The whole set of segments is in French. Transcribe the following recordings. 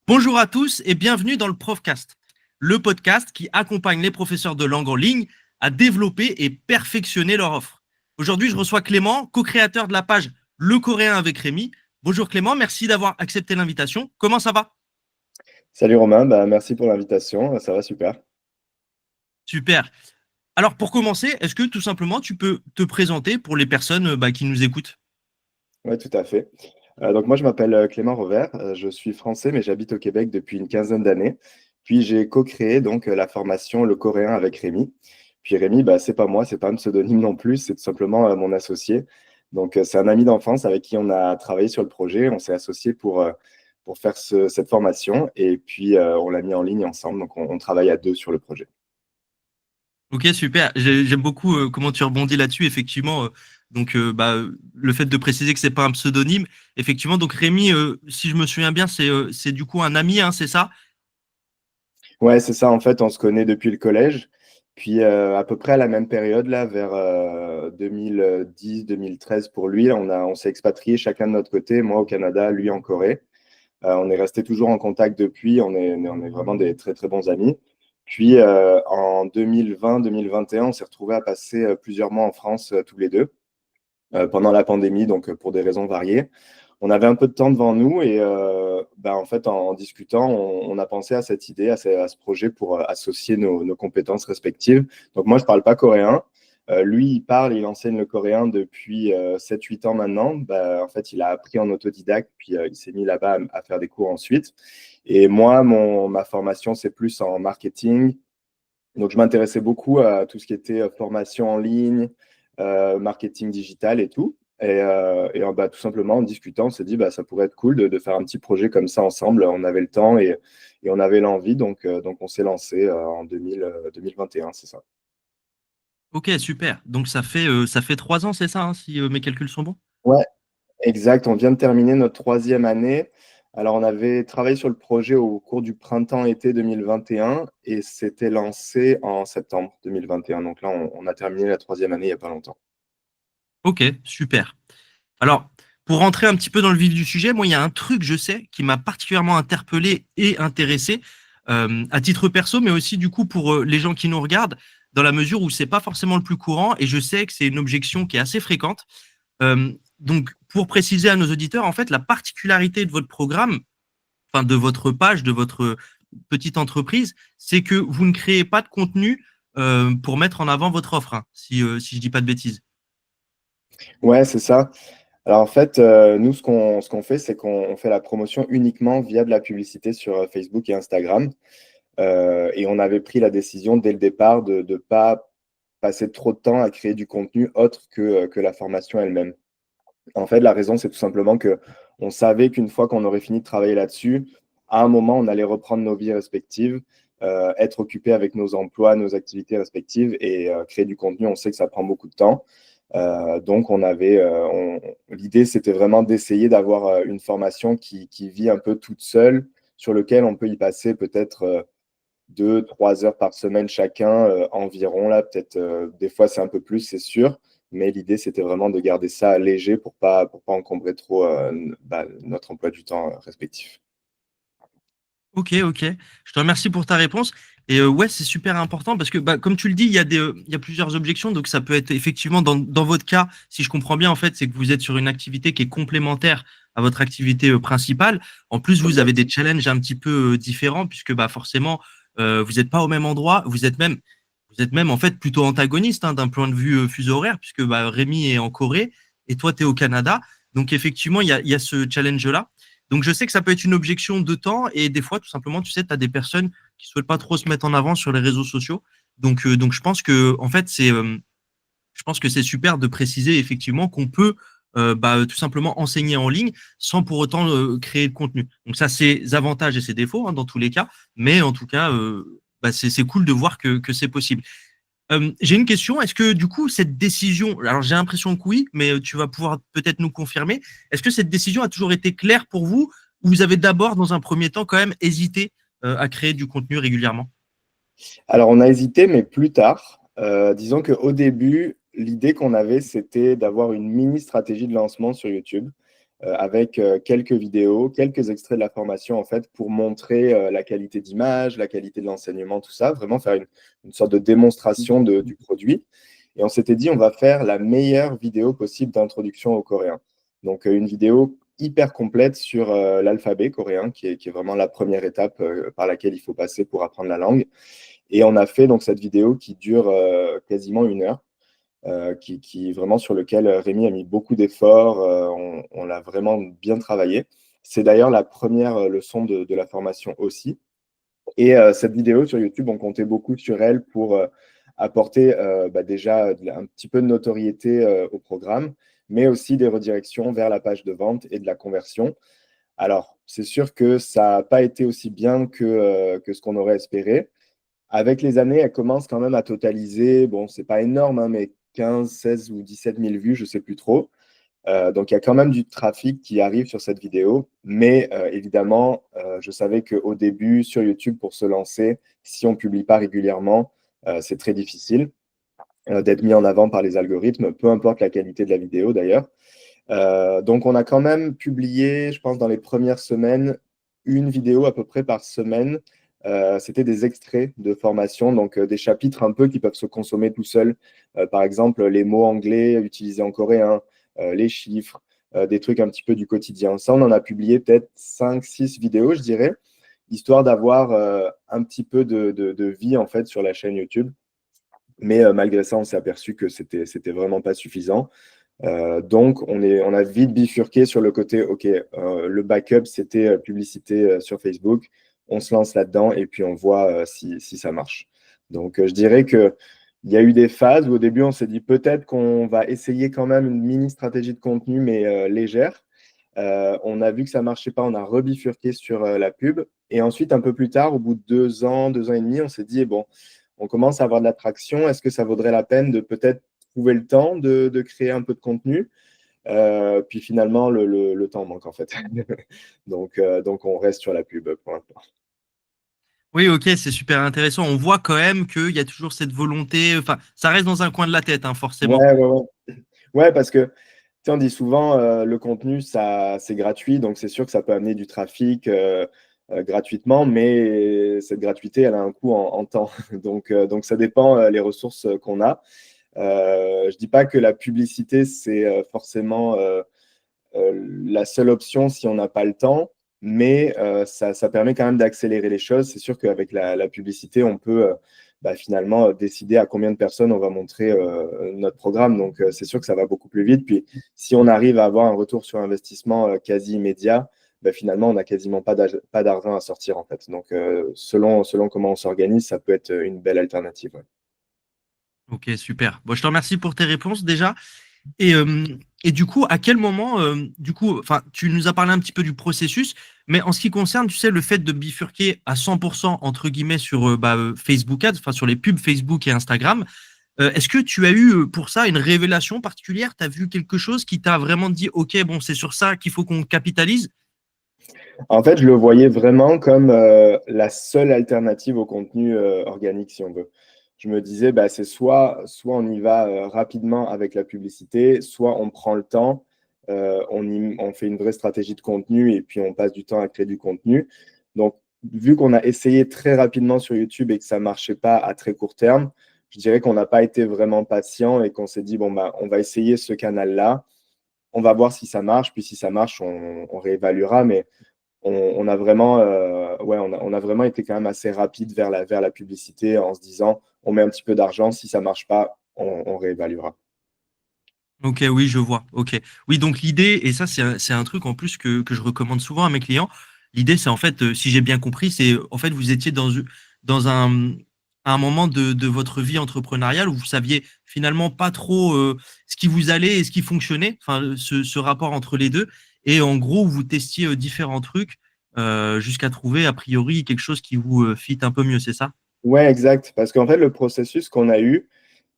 Bonjour à tous et bienvenue dans le Profcast, le podcast qui accompagne les professeurs de langue en ligne à développer et perfectionner leur offre. Aujourd'hui, je reçois Clément, co-créateur de la page Le Coréen avec Rémi. Bonjour Clément, merci d'avoir accepté l'invitation. Comment ça va? Salut Romain, merci pour l'invitation, ça va super. Super. Alors pour commencer, est-ce que tout simplement tu peux te présenter pour les personnes qui nous écoutent? Oui, tout à fait. Donc moi je m'appelle Clément Revert, je suis français mais j'habite au Québec depuis une quinzaine d'années. Puis j'ai co-créé donc la formation Le Coréen avec Rémi. Puis Rémi, c'est pas moi, c'est pas un pseudonyme non plus, c'est tout simplement mon associé. Donc c'est un ami d'enfance avec qui on a travaillé sur le projet, on s'est associé pour faire cette formation et puis on l'a mis en ligne ensemble, donc on travaille à deux sur le projet. Ok, super. J'aime beaucoup comment tu rebondis là-dessus. Effectivement, le fait de préciser que c'est pas un pseudonyme. Effectivement, donc Rémi, si je me souviens bien, c'est du coup un ami, hein, c'est ça? Ouais, c'est ça. En fait, on se connaît depuis le collège. Puis à peu près à la même période, là, vers 2010-2013 pour lui, on s'est expatriés chacun de notre côté, moi au Canada, lui en Corée. On est resté toujours en contact depuis. On est vraiment des très très bons amis. Puis en 2020-2021, on s'est retrouvés à passer plusieurs mois en France tous les deux pendant la pandémie, donc pour des raisons variées. On avait un peu de temps devant nous et en fait, en discutant, on a pensé à cette idée, à ce projet pour associer nos compétences respectives. Donc moi, je ne parle pas coréen. Lui, il parle, il enseigne le coréen depuis 7-8 ans maintenant. En fait, il a appris en autodidacte, puis il s'est mis là-bas à faire des cours ensuite. Et moi, ma formation, c'est plus en marketing. Donc, je m'intéressais beaucoup à tout ce qui était formation en ligne, marketing digital et tout. Tout simplement, en discutant, on s'est dit ça pourrait être cool de faire un petit projet comme ça ensemble. On avait le temps et on avait l'envie, donc on s'est lancé en 2021, c'est ça. Ok, super. Donc ça fait 3 ans, c'est ça, hein, si mes calculs sont bons? Ouais, exact. On vient de terminer notre troisième année. Alors, on avait travaillé sur le projet au cours du printemps-été 2021 et c'était lancé en septembre 2021. Donc là, on a terminé la troisième année il n'y a pas longtemps. Ok, super. Alors, pour rentrer un petit peu dans le vif du sujet, moi, il y a un truc, je sais, qui m'a particulièrement interpellé et intéressé, à titre perso, mais aussi du coup pour les gens qui nous regardent, dans la mesure où c'est pas forcément le plus courant, et je sais que c'est une objection qui est assez fréquente. Donc, pour préciser à nos auditeurs, en fait, la particularité de votre programme, enfin de votre page, de votre petite entreprise, c'est que vous ne créez pas de contenu pour mettre en avant votre offre, hein, si je dis pas de bêtises. Ouais, c'est ça. Alors en fait, nous, ce qu'on fait, c'est qu'on fait la promotion uniquement via de la publicité sur Facebook et Instagram. Et on avait pris la décision dès le départ de ne pas passer trop de temps à créer du contenu autre que la formation elle-même. En fait, la raison, c'est tout simplement que on savait qu'une fois qu'on aurait fini de travailler là-dessus, à un moment, on allait reprendre nos vies respectives, être occupé avec nos emplois, nos activités respectives et créer du contenu. On sait que ça prend beaucoup de temps. Donc, l'idée, c'était vraiment d'essayer d'avoir une formation qui vit un peu toute seule, sur lequel on peut y passer peut-être 2-3 heures par semaine chacun environ. Là, peut-être des fois, c'est un peu plus, c'est sûr. Mais l'idée, c'était vraiment de garder ça léger pour pas encombrer trop notre emploi du temps respectif. Ok, ok. Je te remercie pour ta réponse. Et ouais, c'est super important parce que, comme tu le dis, il y a plusieurs objections. Donc, ça peut être effectivement, dans votre cas, si je comprends bien, en fait, c'est que vous êtes sur une activité qui est complémentaire à votre activité principale. En plus, vous avez Exact. des challenges un petit peu différents puisque, forcément, vous n'êtes pas au même endroit. Vous êtes même, en fait, plutôt antagoniste, hein, d'un point de vue fuseau horaire puisque Rémi est en Corée et toi, tu es au Canada. Donc, effectivement, il y a ce challenge-là. Donc, je sais que ça peut être une objection de temps et des fois, tout simplement, tu sais, tu as des personnes qui souhaitent pas trop se mettre en avant sur les réseaux sociaux. Donc je pense que, en fait, je pense que c'est super de préciser effectivement qu'on peut tout simplement enseigner en ligne sans pour autant créer de contenu. Donc, ça, c'est ses avantages et ses défauts, hein, dans tous les cas. Mais en tout cas, c'est cool de voir que c'est possible. J'ai une question. Est-ce que du coup, cette décision, alors j'ai l'impression que oui, mais tu vas pouvoir peut-être nous confirmer. Est-ce que cette décision a toujours été claire pour vous ou vous avez d'abord, dans un premier temps, quand même hésité à créer du contenu régulièrement? Alors, on a hésité, mais plus tard. Disons qu'au début, l'idée qu'on avait, c'était d'avoir une mini stratégie de lancement sur YouTube. avec quelques vidéos, quelques extraits de la formation en fait pour montrer la qualité d'image, la qualité de l'enseignement, tout ça, vraiment faire une sorte de démonstration du produit. Et on s'était dit, on va faire la meilleure vidéo possible d'introduction au coréen. Donc, une vidéo hyper complète sur l'alphabet coréen, qui est vraiment la première étape par laquelle il faut passer pour apprendre la langue. Et on a fait donc cette vidéo qui dure quasiment 1 heure. Qui vraiment sur lequel Rémi a mis beaucoup d'efforts. On l'a vraiment bien travaillé. C'est d'ailleurs la première leçon de la formation aussi. Et cette vidéo sur YouTube, on comptait beaucoup sur elle pour apporter déjà un petit peu de notoriété au programme, mais aussi des redirections vers la page de vente et de la conversion. Alors, c'est sûr que ça n'a pas été aussi bien que ce qu'on aurait espéré. Avec les années, elle commence quand même à totaliser, bon, c'est pas énorme, hein, mais 15, 16 ou 17 000 vues, je sais plus trop. Donc, il y a quand même du trafic qui arrive sur cette vidéo. Mais évidemment, je savais qu'au début, sur YouTube, pour se lancer, si on ne publie pas régulièrement, c'est très difficile d'être mis en avant par les algorithmes, peu importe la qualité de la vidéo d'ailleurs. Donc, on a quand même publié, je pense, dans les premières semaines, une vidéo à peu près par semaine. C'était des extraits de formation, donc des chapitres un peu qui peuvent se consommer tout seuls. Par exemple, les mots anglais utilisés en coréen, les chiffres, des trucs un petit peu du quotidien. Ça, on en a publié peut-être 5, 6 vidéos, je dirais, histoire d'avoir un petit peu de vie en fait sur la chaîne YouTube. Mais malgré ça, on s'est aperçu que c'était vraiment pas suffisant. Donc, on a vite bifurqué sur le côté, OK, le backup, c'était publicité sur Facebook. On se lance là-dedans et puis on voit si ça marche. Donc, je dirais qu'il y a eu des phases où au début, on s'est dit peut-être qu'on va essayer quand même une mini stratégie de contenu, mais légère. On a vu que ça ne marchait pas, on a rebifurqué sur la pub. Et ensuite, un peu plus tard, au bout de 2 ans, 2 ans et demi, on s'est dit, bon, on commence à avoir de l'attraction. Est-ce que ça vaudrait la peine de peut-être trouver le temps de créer un peu de contenu? Puis finalement, le temps manque en fait. Donc, on reste sur la pub pour l'instant. Oui, ok, c'est super intéressant. On voit quand même qu'il y a toujours cette volonté. Enfin, ça reste dans un coin de la tête, hein, forcément. Ouais, ouais, ouais. Ouais, parce que tu sais, on dit souvent le contenu, ça, c'est gratuit, donc c'est sûr que ça peut amener du trafic gratuitement, mais cette gratuité, elle a un coût en temps. Donc ça dépend les ressources qu'on a. Je dis pas que la publicité, c'est forcément la seule option si on n'a pas le temps, mais ça permet quand même d'accélérer les choses. C'est sûr qu'avec la publicité, on peut finalement décider à combien de personnes on va montrer notre programme. Donc, c'est sûr que ça va beaucoup plus vite. Puis, si on arrive à avoir un retour sur investissement quasi immédiat, finalement, on n'a quasiment pas d'argent à sortir en fait. Donc, selon comment on s'organise, ça peut être une belle alternative. Ouais. Ok, super. Bon, je te remercie pour tes réponses déjà. Et, euh, et du coup, à quel moment, enfin, tu nous as parlé un petit peu du processus, mais en ce qui concerne, tu sais, le fait de bifurquer à 100% entre guillemets sur Facebook Ads, enfin sur les pubs Facebook et Instagram, est-ce que tu as eu pour ça une révélation particulière? Tu as vu quelque chose qui t'a vraiment dit, OK, bon, c'est sur ça qu'il faut qu'on capitalise? En fait, je le voyais vraiment comme la seule alternative au contenu organique, si on veut. Je me disais, c'est soit on y va rapidement avec la publicité, soit on prend le temps, on fait une vraie stratégie de contenu et puis on passe du temps à créer du contenu. Donc, vu qu'on a essayé très rapidement sur YouTube et que ça ne marchait pas à très court terme, je dirais qu'on n'a pas été vraiment patient et qu'on s'est dit, bon, on va essayer ce canal-là, on va voir si ça marche, puis si ça marche, on réévaluera. Mais on a vraiment, on a vraiment été quand même assez rapide vers la publicité en se disant, on met un petit peu d'argent, si ça marche pas, on réévaluera. Ok, oui, je vois. Ok. Oui, donc l'idée, et ça, c'est un truc en plus que je recommande souvent à mes clients. L'idée, c'est en fait, si j'ai bien compris, c'est en fait, vous étiez dans un moment de votre vie entrepreneuriale où vous saviez finalement pas trop ce qui vous allait et ce qui fonctionnait, enfin, ce rapport entre les deux. Et en gros, vous testiez différents trucs jusqu'à trouver, a priori, quelque chose qui vous fit un peu mieux, c'est ça? Ouais, exact. Parce qu'en fait, le processus qu'on a eu,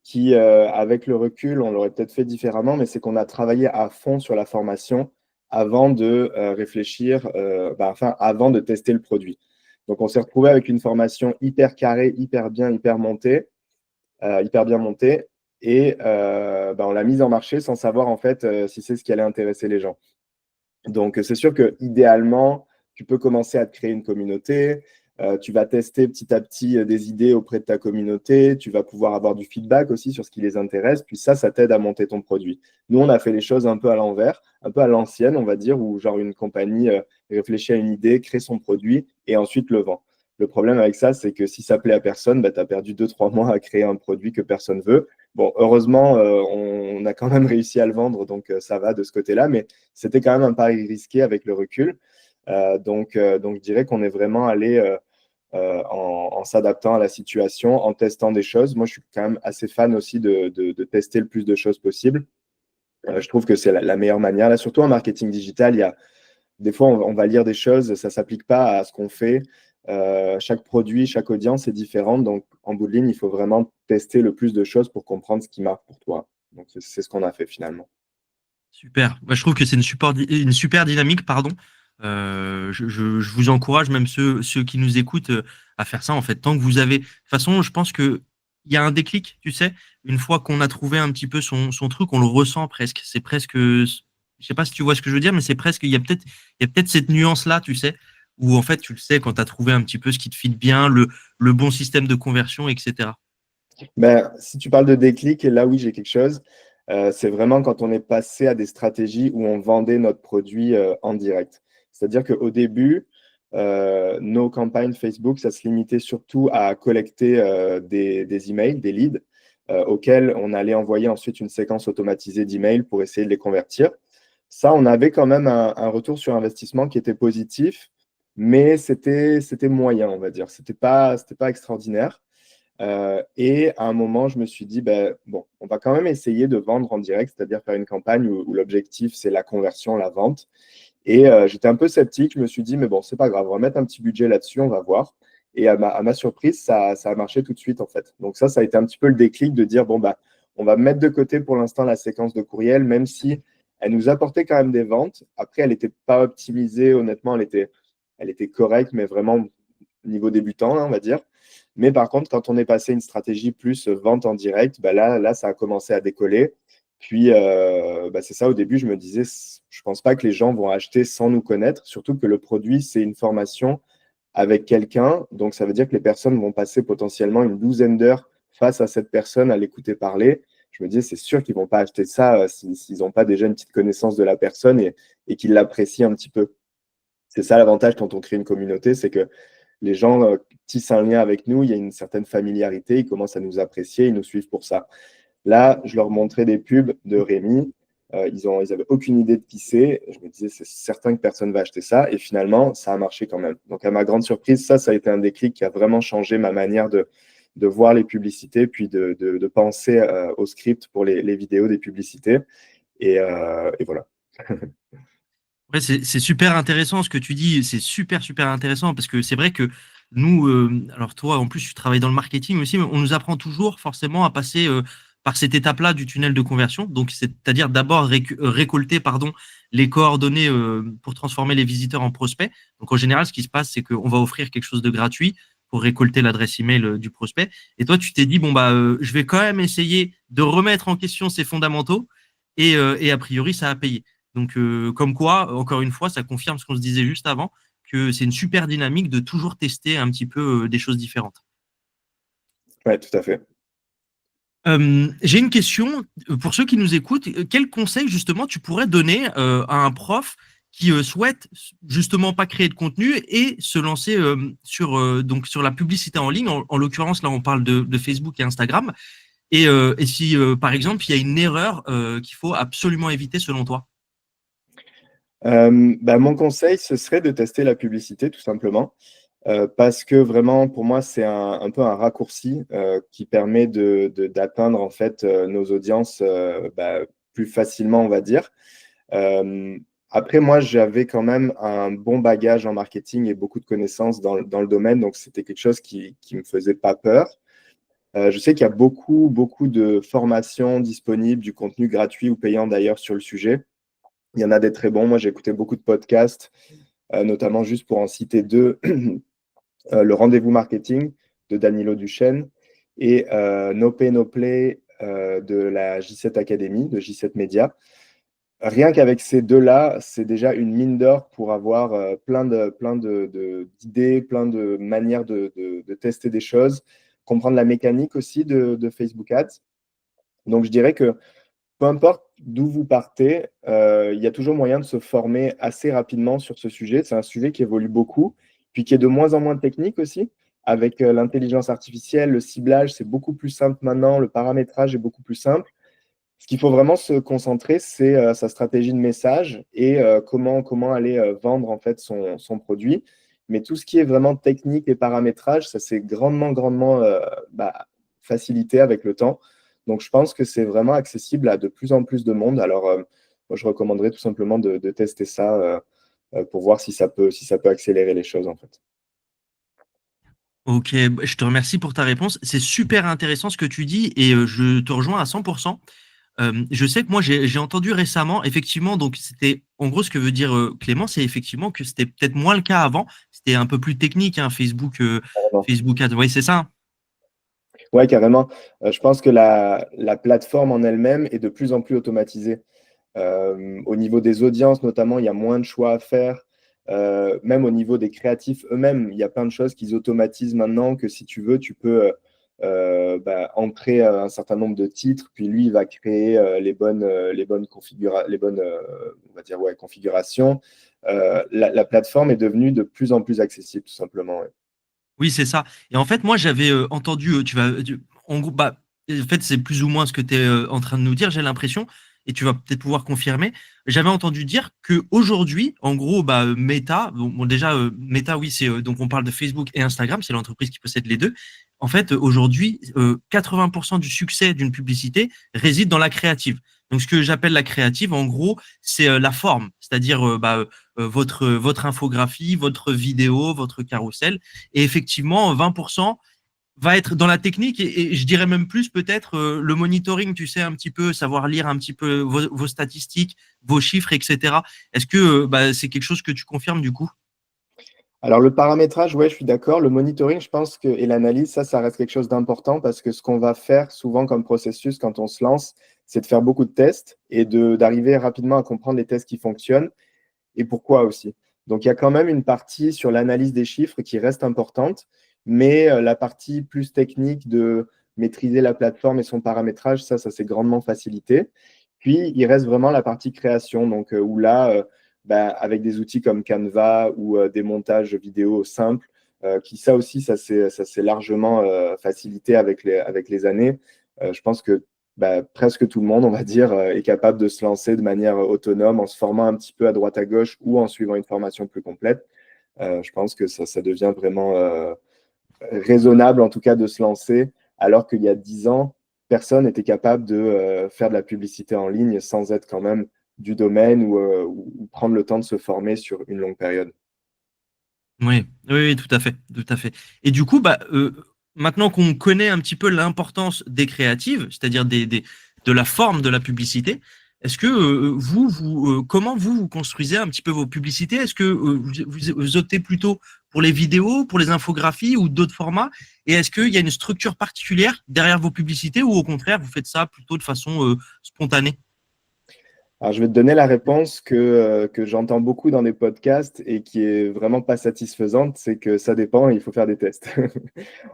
qui, avec le recul, on l'aurait peut-être fait différemment, mais c'est qu'on a travaillé à fond sur la formation avant de réfléchir, enfin, avant de tester le produit. Donc, on s'est retrouvé avec une formation hyper carrée, hyper bien, hyper bien montée. Et on l'a mise en marché sans savoir en fait si c'est ce qui allait intéresser les gens. Donc, c'est sûr que idéalement, tu peux commencer à te créer une communauté. Tu vas tester petit à petit des idées auprès de ta communauté. Tu vas pouvoir avoir du feedback aussi sur ce qui les intéresse. Puis ça t'aide à monter ton produit. Nous, on a fait les choses un peu à l'envers, un peu à l'ancienne, on va dire, où genre une compagnie réfléchit à une idée, crée son produit et ensuite le vend. Le problème avec ça, c'est que si ça plaît à personne, bah, tu as perdu 2, 3 mois à créer un produit que personne veut. Bon, heureusement, on a quand même réussi à le vendre, donc ça va de ce côté-là, mais c'était quand même un pari risqué avec le recul. Donc, je dirais qu'on est vraiment allé en s'adaptant à la situation, en testant des choses. Moi, je suis quand même assez fan aussi de tester le plus de choses possible. Je trouve que c'est la meilleure manière. Là, surtout en marketing digital, il y a des fois, on va lire des choses, ça ne s'applique pas à ce qu'on fait. Chaque produit, chaque audience est différente. Donc, en bout de ligne, il faut vraiment tester le plus de choses pour comprendre ce qui marche pour toi. Donc, c'est ce qu'on a fait finalement. Super. Bah, je trouve que c'est une super dynamique, pardon. Je vous encourage, même ceux qui nous écoutent, à faire ça, en fait. Tant que vous avez. De toute façon, je pense que il y a un déclic, tu sais. Une fois qu'on a trouvé un petit peu son truc, on le ressent presque. C'est presque. Je sais pas si tu vois ce que je veux dire, mais c'est presque. Il y a peut-être cette nuance-là, tu sais, où en fait, tu le sais quand tu as trouvé un petit peu ce qui te fit bien, le bon système de conversion, etc. Ben, si tu parles de déclic, là oui, j'ai quelque chose. C'est vraiment quand on est passé à des stratégies où on vendait notre produit en direct. C'est-à-dire qu'au début, nos campagnes Facebook, ça se limitait surtout à collecter des emails, des leads, auxquels on allait envoyer ensuite une séquence automatisée d'emails pour essayer de les convertir. Ça, on avait quand même un retour sur investissement qui était positif, mais c'était moyen, on va dire. C'était pas extraordinaire. Et à un moment, je me suis dit, ben, bon, on va quand même essayer de vendre en direct, c'est-à-dire faire une campagne où l'objectif, c'est la conversion, la vente. Et j'étais un peu sceptique. Je me suis dit, mais bon, c'est pas grave, on va mettre un petit budget là-dessus, on va voir. Et à ma surprise, ça a marché tout de suite, en fait. Donc ça a été un petit peu le déclic de dire, bon, bah, on va mettre de côté pour l'instant la séquence de courriel, même si elle nous apportait quand même des ventes. Après, elle n'était pas optimisée, honnêtement, elle était correcte, mais vraiment niveau débutant, là, on va dire. Mais par contre, quand on est passé une stratégie plus vente en direct, bah là, ça a commencé à décoller. Puis, bah c'est ça, au début, je me disais, je ne pense pas que les gens vont acheter sans nous connaître, surtout que le produit, c'est une formation avec quelqu'un. Donc, ça veut dire que les personnes vont passer potentiellement une douzaine d'heures face à cette personne à l'écouter parler. Je me disais, c'est sûr qu'ils ne vont pas acheter ça s'ils n'ont pas déjà une petite connaissance de la personne et qu'ils l'apprécient un petit peu. C'est ça l'avantage quand on crée une communauté, c'est que les gens tissent un lien avec nous, il y a une certaine familiarité, ils commencent à nous apprécier, ils nous suivent pour ça. Là, je leur montrais des pubs de Rémi, ils avaient aucune idée de qui c'est. Je me disais, c'est certain que personne ne va acheter ça. Et finalement, ça a marché quand même. Donc, à ma grande surprise, ça a été un déclic qui a vraiment changé ma manière de voir les publicités, puis de penser au script pour les vidéos des publicités. Et voilà. Ouais, c'est super intéressant ce que tu dis, c'est super super intéressant parce que c'est vrai que nous, alors toi en plus tu travailles dans le marketing aussi, mais on nous apprend toujours forcément à passer par cette étape-là du tunnel de conversion, donc c'est-à-dire d'abord récolter pardon les coordonnées pour transformer les visiteurs en prospects. Donc en général, ce qui se passe, c'est qu'on va offrir quelque chose de gratuit pour récolter l'adresse email du prospect. Et toi, tu t'es dit bon bah je vais quand même essayer de remettre en question ces fondamentaux et a priori ça a payé. Donc, comme quoi, encore une fois, ça confirme ce qu'on se disait juste avant, que c'est une super dynamique de toujours tester un petit peu des choses différentes. Ouais, tout à fait. J'ai une question pour ceux qui nous écoutent. Quel conseil justement tu pourrais donner à un prof qui souhaite justement pas créer de contenu et se lancer donc sur la publicité en ligne. En l'occurrence, là, on parle de Facebook et Instagram. Et si, par exemple, il y a une erreur qu'il faut absolument éviter selon toi? Bah, mon conseil, ce serait de tester la publicité, tout simplement. Parce que vraiment, pour moi, c'est un peu un raccourci qui permet d'atteindre en fait nos audiences bah, plus facilement, on va dire. Euh, Après, moi, j'avais quand même un bon bagage en marketing et beaucoup de connaissances dans le domaine, donc c'était quelque chose qui me faisait pas peur. Je sais qu'il y a beaucoup, beaucoup de formations disponibles, du contenu gratuit ou payant d'ailleurs sur le sujet. Il y en a des très bons. Moi, j'ai écouté beaucoup de podcasts, notamment juste pour en citer deux. Le rendez-vous marketing de Danilo Duchesne et No Pay No Play de la J7 Academy, de J7 Media. Rien qu'avec ces deux-là, c'est déjà une mine d'or pour avoir d'idées, plein de manières de tester des choses, comprendre la mécanique aussi de Facebook Ads. Donc, je dirais que peu importe d'où vous partez, il y a toujours moyen de se former assez rapidement sur ce sujet. C'est un sujet qui évolue beaucoup, puis qui est de moins en moins technique aussi. Avec l'intelligence artificielle, le ciblage, c'est beaucoup plus simple maintenant, le paramétrage est beaucoup plus simple. Ce qu'il faut vraiment se concentrer, c'est sa stratégie de message et comment aller vendre en fait son produit. Mais tout ce qui est vraiment technique et paramétrage, ça s'est grandement facilité avec le temps. Donc, je pense que c'est vraiment accessible à de plus en plus de monde. Alors, moi, je recommanderais tout simplement de tester ça pour voir si ça peut accélérer les choses en fait. Ok, bah, je te remercie pour ta réponse. C'est super intéressant ce que tu dis et je te rejoins à 100%. Je sais que moi, j'ai entendu récemment, effectivement, donc c'était, en gros, ce que veut dire Clément, c'est effectivement que c'était peut-être moins le cas avant. C'était un peu plus technique, hein, Facebook, Facebook Ads. Oui, c'est ça, hein. Ouais, carrément. Je pense que la plateforme en elle-même est de plus en plus automatisée. Au niveau des audiences, notamment, il y a moins de choix à faire. Même au niveau des créatifs eux-mêmes, il y a plein de choses qu'ils automatisent maintenant que si tu veux, tu peux entrer un certain nombre de titres, puis lui, il va créer on va dire, ouais, configurations. La plateforme est devenue de plus en plus accessible, tout simplement. Ouais. Oui, c'est ça. Et en fait, moi, j'avais entendu, en gros, bah, en fait, c'est plus ou moins ce que tu es en train de nous dire, j'ai l'impression, et tu vas peut-être pouvoir confirmer. J'avais entendu dire que aujourd'hui, en gros, bah, Meta, bon, déjà, Meta, oui, c'est donc on parle de Facebook et Instagram, c'est l'entreprise qui possède les deux. En fait, aujourd'hui, 80% du succès d'une publicité réside dans la créative. Donc, ce que j'appelle la créative, en gros, c'est la forme, c'est-à-dire votre infographie, votre vidéo, votre carrousel. Et effectivement, 20% va être dans la technique et je dirais même plus peut-être le monitoring, tu sais, un petit peu, savoir lire un petit peu vos statistiques, vos chiffres, etc. Est-ce que c'est quelque chose que tu confirmes du coup? Alors, le paramétrage, ouais, je suis d'accord. Le monitoring, je pense que, et l'analyse, ça reste quelque chose d'important parce que ce qu'on va faire souvent comme processus quand on se lance, c'est de faire beaucoup de tests et d'arriver rapidement à comprendre les tests qui fonctionnent et pourquoi aussi. Donc, il y a quand même une partie sur l'analyse des chiffres qui reste importante, mais la partie plus technique de maîtriser la plateforme et son paramétrage, ça s'est grandement facilité. Puis, il reste vraiment la partie création, donc où là, avec des outils comme Canva ou des montages vidéo simples, ça aussi, ça s'est largement facilité avec les années. Je pense que presque tout le monde, on va dire, est capable de se lancer de manière autonome en se formant un petit peu à droite à gauche ou en suivant une formation plus complète. Je pense que ça devient vraiment raisonnable, en tout cas, de se lancer, alors qu'il y a 10 ans, personne n'était capable de faire de la publicité en ligne sans être quand même du domaine ou prendre le temps de se former sur une longue période. Oui, oui, oui, tout à fait, tout à fait. Et du coup, maintenant qu'on connaît un petit peu l'importance des créatives, c'est-à-dire de la forme de la publicité, est-ce que comment vous construisez un petit peu vos publicités? Est-ce que vous optez plutôt pour les vidéos, pour les infographies ou d'autres formats? Et est-ce qu'il y a une structure particulière derrière vos publicités ou au contraire, vous faites ça plutôt de façon spontanée? Alors, je vais te donner la réponse que j'entends beaucoup dans des podcasts et qui est vraiment pas satisfaisante, c'est que ça dépend et il faut faire des tests.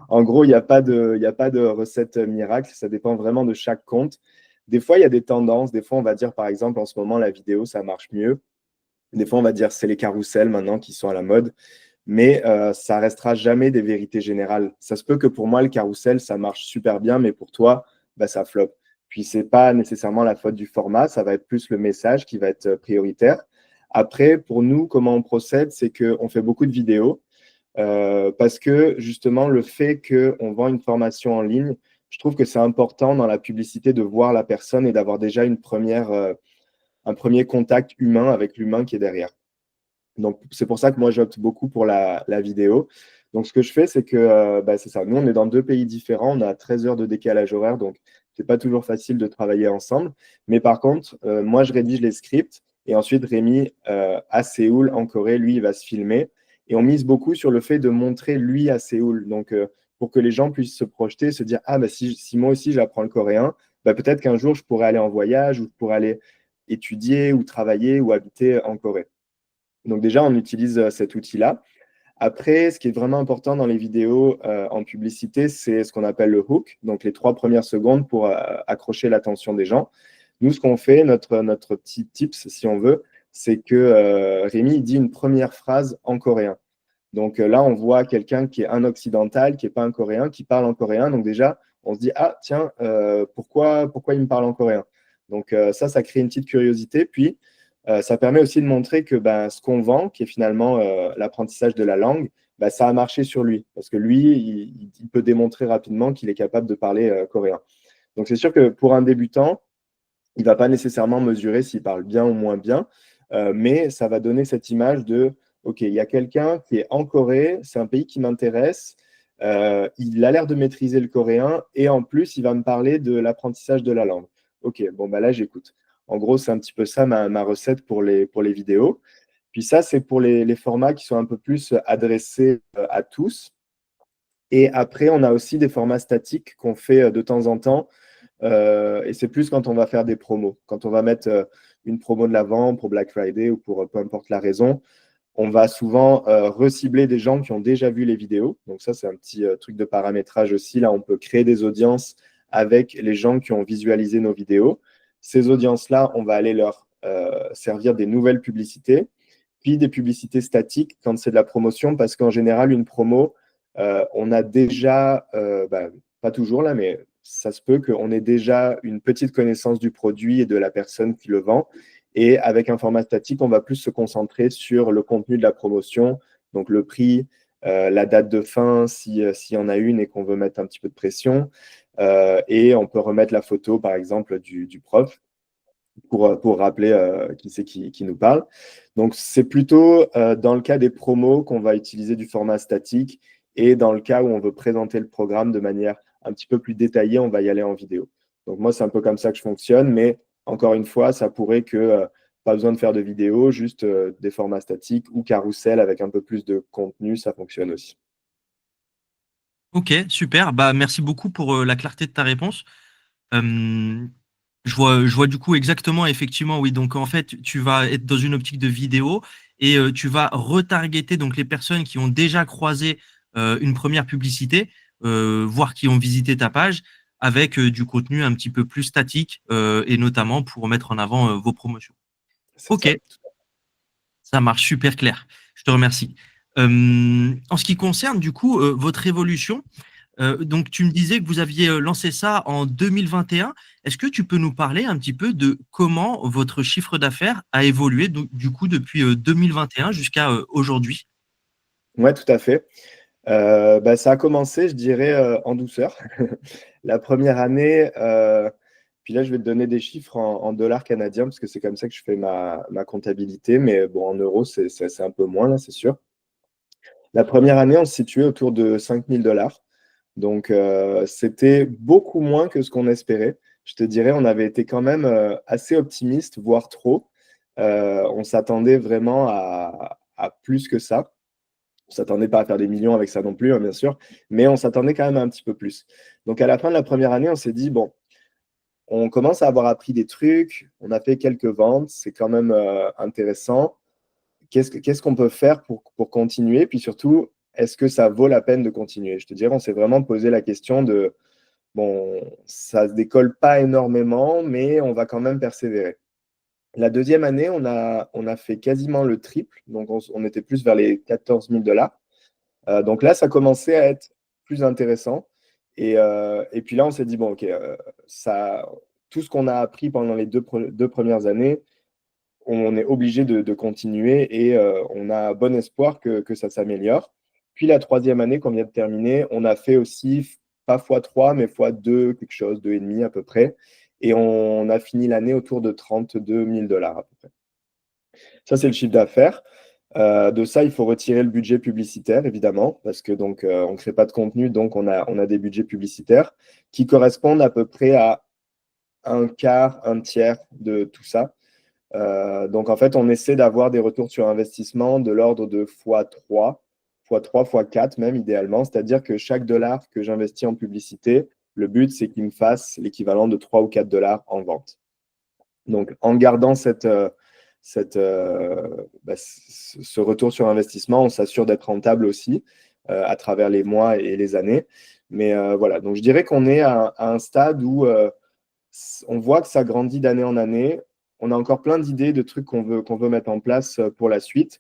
En gros, il y a pas de recette miracle, ça dépend vraiment de chaque compte. Des fois, il y a des tendances. Des fois, on va dire, par exemple, en ce moment, la vidéo, ça marche mieux. Des fois, on va dire, c'est les carousels maintenant qui sont à la mode. Mais ça restera jamais des vérités générales. Ça se peut que pour moi, le carrousel, ça marche super bien, mais pour toi, ça flop. Puis, c'est pas nécessairement la faute du format, ça va être plus le message qui va être prioritaire. Après, pour nous, comment on procède, c'est qu'on fait beaucoup de vidéos. Parce que justement, le fait qu'on vend une formation en ligne, je trouve que c'est important dans la publicité de voir la personne et d'avoir déjà un premier contact humain avec l'humain qui est derrière. Donc, c'est pour ça que moi, j'opte beaucoup pour la vidéo. Donc, ce que je fais, c'est que c'est ça. Nous, on est dans deux pays différents. On a 13 heures de décalage horaire. Donc, c'est pas toujours facile de travailler ensemble. Mais par contre, moi, je rédige les scripts. Et ensuite, Rémi, à Séoul, en Corée, lui, il va se filmer. Et on mise beaucoup sur le fait de montrer lui à Séoul. Donc, pour que les gens puissent se projeter, se dire, ah, si moi aussi, j'apprends le coréen, peut-être qu'un jour, je pourrais aller en voyage ou je pourrais aller étudié ou travaillé ou habité en Corée. Donc déjà, on utilise cet outil-là. Après, ce qui est vraiment important dans les vidéos en publicité, c'est ce qu'on appelle le hook, donc les 3 premières secondes pour accrocher l'attention des gens. Nous, ce qu'on fait, notre petit tips, si on veut, c'est que Rémi dit une première phrase en coréen. Donc là, on voit quelqu'un qui est un occidental, qui n'est pas un coréen, qui parle en coréen. Donc déjà, on se dit, ah tiens, pourquoi il me parle en coréen? Donc ça crée une petite curiosité. Puis, ça permet aussi de montrer que ben, ce qu'on vend, qui est finalement l'apprentissage de la langue, ben, ça a marché sur lui. Parce que lui, il peut démontrer rapidement qu'il est capable de parler coréen. Donc c'est sûr que pour un débutant, il ne va pas nécessairement mesurer s'il parle bien ou moins bien, mais ça va donner cette image de, OK, il y a quelqu'un qui est en Corée, c'est un pays qui m'intéresse, il a l'air de maîtriser le coréen et en plus, il va me parler de l'apprentissage de la langue. OK, bon, bah là, j'écoute. En gros, c'est un petit peu ça ma recette pour les vidéos. Puis ça, c'est pour les formats qui sont un peu plus adressés à tous. Et après, on a aussi des formats statiques qu'on fait de temps en temps et c'est plus quand on va faire des promos. Quand on va mettre une promo de l'avant pour Black Friday ou pour peu importe la raison, on va souvent recibler des gens qui ont déjà vu les vidéos. Donc ça, c'est un petit truc de paramétrage aussi. Là, on peut créer des audiences avec les gens qui ont visualisé nos vidéos. Ces audiences-là, on va aller leur servir des nouvelles publicités, puis des publicités statiques quand c'est de la promotion, parce qu'en général, une promo, on a déjà, pas toujours là, mais ça se peut qu'on ait déjà une petite connaissance du produit et de la personne qui le vend. Et avec un format statique, on va plus se concentrer sur le contenu de la promotion, donc le prix, la date de fin, s'il y en a une et qu'on veut mettre un petit peu de pression. Et on peut remettre la photo, par exemple, du prof pour rappeler qui c'est qui nous parle. Donc, c'est plutôt dans le cas des promos qu'on va utiliser du format statique et dans le cas où on veut présenter le programme de manière un petit peu plus détaillée, on va y aller en vidéo. Donc, moi, c'est un peu comme ça que je fonctionne, mais encore une fois, ça pourrait que pas besoin de faire de vidéo, juste des formats statiques ou carrousel avec un peu plus de contenu, ça fonctionne aussi. Ok, super. Bah, merci beaucoup pour la clarté de ta réponse. Euh, je vois du coup exactement, effectivement, oui. Donc, en fait, tu vas être dans une optique de vidéo et tu vas retargeter donc les personnes qui ont déjà croisé une première publicité, voire qui ont visité ta page avec du contenu un petit peu plus statique et notamment pour mettre en avant vos promotions. C'est Ok, ça. ça marche super clair. Je te remercie. En ce qui concerne du coup votre évolution, donc, tu me disais que vous aviez lancé ça en 2021. Est-ce que tu peux nous parler un petit peu de comment votre chiffre d'affaires a évolué du coup depuis 2021 jusqu'à aujourd'hui? Ouais, tout à fait. Ça a commencé, je dirais, en douceur. La première année, puis là, je vais te donner des chiffres en dollars canadiens, parce que c'est comme ça que je fais ma comptabilité, mais bon, en euros, c'est un peu moins, là, c'est sûr. La première année, on se situait autour de 5 000 $. Donc, c'était beaucoup moins que ce qu'on espérait. Je te dirais, on avait été quand même assez optimiste, voire trop. On s'attendait vraiment à plus que ça. On ne s'attendait pas à faire des millions avec ça non plus, hein, bien sûr, mais on s'attendait quand même à un petit peu plus. Donc, à la fin de la première année, on s'est dit, bon, on commence à avoir appris des trucs, on a fait quelques ventes, c'est quand même intéressant. Qu'est-ce qu'on peut faire pour continuer? Puis surtout, est-ce que ça vaut la peine de continuer? Je te dirais, on s'est vraiment posé la question de, bon, ça ne se décolle pas énormément, mais on va quand même persévérer. La deuxième année, on a fait quasiment le triple, donc on était plus vers les 14 000 $. Donc là, ça commençait à être plus intéressant. Et puis là, on s'est dit, bon, OK, tout ce qu'on a appris pendant les deux premières années, on est obligé de continuer et on a bon espoir que ça s'améliore. Puis la troisième année qu'on vient de terminer, on a fait aussi, pas x3, mais x2, quelque chose, 2,5 à peu près. Et on a fini l'année autour de 32 000 $ à peu près. Ça, c'est le chiffre d'affaires. De ça, il faut retirer le budget publicitaire, évidemment, parce que donc on ne crée pas de contenu, donc on a des budgets publicitaires qui correspondent à peu près à un quart, un tiers de tout ça. Donc en fait, on essaie d'avoir des retours sur investissement de l'ordre de x3, x3, x4 même idéalement, c'est-à-dire que chaque dollar que j'investis en publicité, le but c'est qu'il me fasse l'équivalent de 3 ou 4 $ en vente. Donc, en gardant ce retour sur investissement, on s'assure d'être rentable aussi à travers les mois et les années. Mais voilà, donc je dirais qu'on est à un stade où on voit que ça grandit d'année en année. On a encore plein d'idées, de trucs qu'on veut mettre en place pour la suite.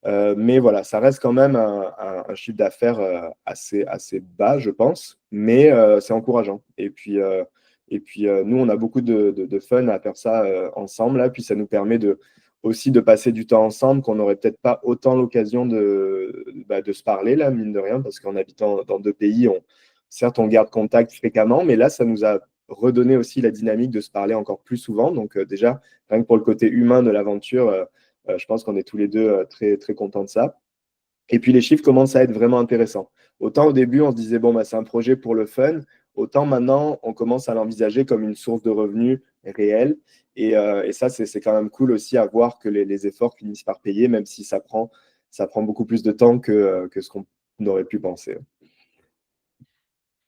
Mais voilà, ça reste quand même un chiffre d'affaires assez bas, je pense, mais c'est encourageant. Et puis nous, on a beaucoup de fun à faire ça ensemble, là, puis ça nous permet aussi de passer du temps ensemble, qu'on n'aurait peut-être pas autant l'occasion de se parler, là, mine de rien, parce qu'en habitant dans deux pays, certes, on garde contact fréquemment, mais là, ça nous a redonné aussi la dynamique de se parler encore plus souvent. Donc déjà, rien que pour le côté humain de l'aventure, je pense qu'on est tous les deux très, très contents de ça. Et puis les chiffres commencent à être vraiment intéressants. Autant au début, on se disait, bon, bah, c'est un projet pour le fun. Autant maintenant, on commence à l'envisager comme une source de revenus réelle. Et ça, c'est quand même cool aussi à voir que les efforts finissent par payer, même si ça prend beaucoup plus de temps que ce qu'on aurait pu penser.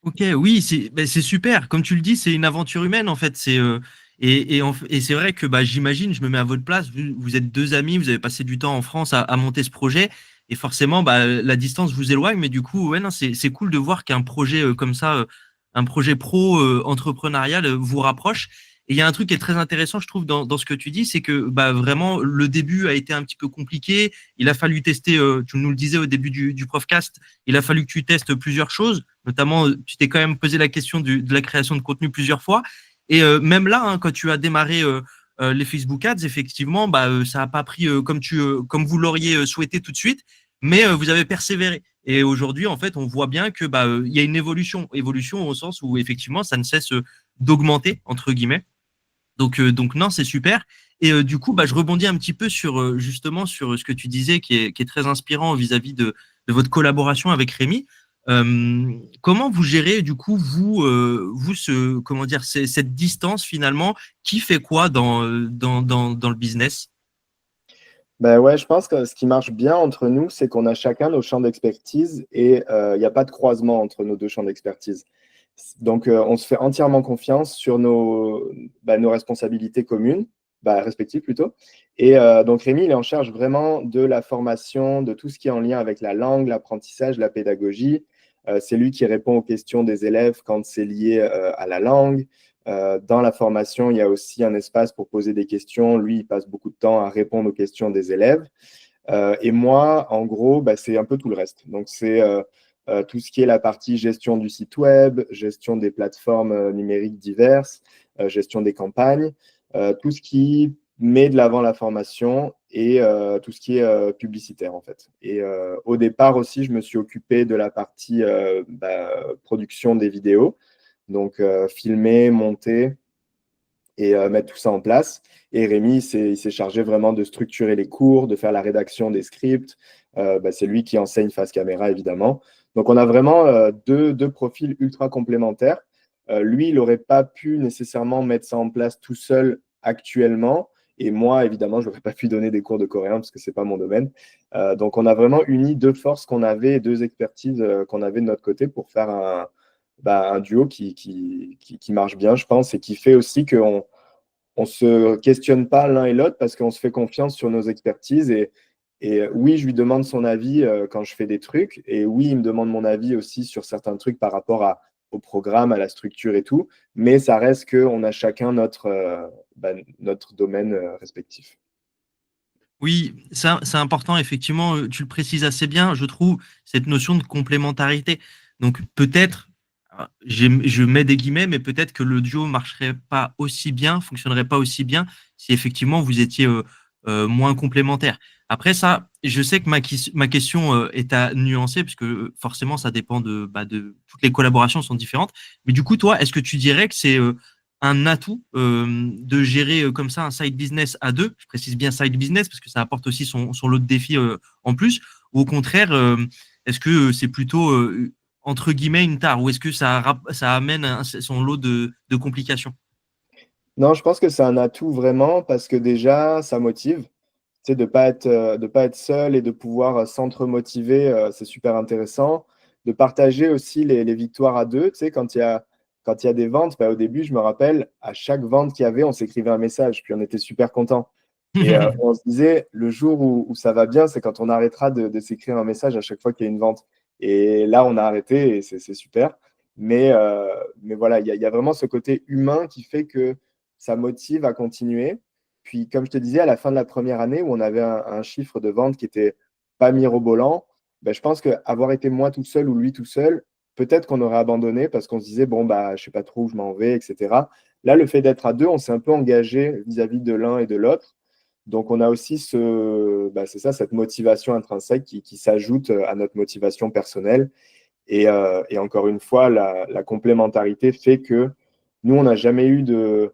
Ok, oui, c'est super. Comme tu le dis, c'est une aventure humaine en fait. Et c'est vrai que bah, j'imagine, je me mets à votre place. Vous êtes deux amis, vous avez passé du temps en France à monter ce projet, et forcément, bah, la distance vous éloigne. Mais du coup, ouais, non, c'est cool de voir qu'un projet comme ça, un projet pro entrepreneurial vous rapproche. Et il y a un truc qui est très intéressant, je trouve, dans ce que tu dis, c'est que bah, vraiment le début a été un petit peu compliqué. Il a fallu tester, tu nous le disais au début du podcast, il a fallu que tu testes plusieurs choses. Notamment, tu t'es quand même posé la question de la création de contenu plusieurs fois. Et même là, hein, quand tu as démarré les Facebook Ads, effectivement, bah, ça n'a pas pris comme vous l'auriez souhaité tout de suite, mais vous avez persévéré. Et aujourd'hui, en fait, on voit bien que bah, il y a une évolution au sens où effectivement, ça ne cesse d'augmenter entre guillemets. Donc non, c'est super. Et du coup, bah, je rebondis un petit peu sur justement sur ce que tu disais, qui est très inspirant vis-à-vis de votre collaboration avec Rémi. Comment vous gérez du coup vous comment dire cette distance finalement qui fait quoi dans le business? Ben ouais, je pense que ce qui marche bien entre nous, c'est qu'on a chacun nos champs d'expertise et il n'y a pas de croisement entre nos deux champs d'expertise. Donc, on se fait entièrement confiance sur nos responsabilités communes, respectives plutôt. Et donc, Rémi, il est en charge vraiment de la formation, de tout ce qui est en lien avec la langue, l'apprentissage, la pédagogie. C'est lui qui répond aux questions des élèves quand c'est lié à la langue. Dans la formation, il y a aussi un espace pour poser des questions. Lui, il passe beaucoup de temps à répondre aux questions des élèves. Et moi, en gros, c'est un peu tout le reste. Donc, c'est tout ce qui est la partie gestion du site web, gestion des plateformes numériques diverses, gestion des campagnes, tout ce qui met de l'avant la formation et tout ce qui est publicitaire, en fait. Et au départ aussi, je me suis occupé de la partie production des vidéos. Donc, filmer, monter et mettre tout ça en place. Et Rémi, il s'est chargé vraiment de structurer les cours, de faire la rédaction des scripts. C'est lui qui enseigne face caméra, évidemment. Donc, on a vraiment deux profils ultra complémentaires. Lui, il n'aurait pas pu nécessairement mettre ça en place tout seul actuellement. Et moi, évidemment, je n'aurais pas pu donner des cours de coréen parce que ce n'est pas mon domaine. Donc, on a vraiment uni deux forces qu'on avait, deux expertises qu'on avait de notre côté pour faire un duo qui marche bien, je pense, et qui fait aussi qu'on ne se questionne pas l'un et l'autre parce qu'on se fait confiance sur nos expertises. Et oui, je lui demande son avis quand je fais des trucs. Et oui, il me demande mon avis aussi sur certains trucs par rapport au programme, à la structure et tout. Mais ça reste qu'on a chacun notre domaine respectif. Oui, ça, c'est important, effectivement, tu le précises assez bien, je trouve, cette notion de complémentarité. Donc peut-être, je mets des guillemets, mais peut-être que le duo marcherait pas aussi bien, fonctionnerait pas aussi bien si effectivement vous étiez moins complémentaires. Après ça, je sais que ma question est à nuancer, parce que forcément, ça dépend de toutes les collaborations sont différentes. Mais du coup, toi, est-ce que tu dirais que c'est un atout de gérer comme ça un side business à deux. Je précise bien side business parce que ça apporte aussi son lot de défis en plus. Ou au contraire, est-ce que c'est plutôt entre guillemets une tare ou est-ce que ça amène son lot de complications? Non, je pense que c'est un atout vraiment parce que déjà, ça motive. Tu sais, de pas être seul et de pouvoir s'entre-motiver, c'est super intéressant. De partager aussi les victoires à deux, tu sais, quand il y a des ventes, bah, au début, je me rappelle, à chaque vente qu'il y avait, on s'écrivait un message, puis on était super contents. Et on se disait, le jour où ça va bien, c'est quand on arrêtera de s'écrire un message à chaque fois qu'il y a une vente. Et là, on a arrêté et c'est super. Mais voilà, il y a vraiment ce côté humain qui fait que ça motive à continuer. Puis, comme je te disais, à la fin de la première année où on avait un chiffre de vente qui était pas mirobolant, ben, je pense qu'avoir été moi tout seul ou lui tout seul, peut-être qu'on aurait abandonné parce qu'on se disait, bon, bah, je sais pas trop où je m'en vais, etc. Là, le fait d'être à deux, on s'est un peu engagé vis-à-vis de l'un et de l'autre. Donc, on a aussi c'est ça, cette motivation intrinsèque qui s'ajoute à notre motivation personnelle. Et encore une fois, la complémentarité fait que nous, on n'a jamais eu de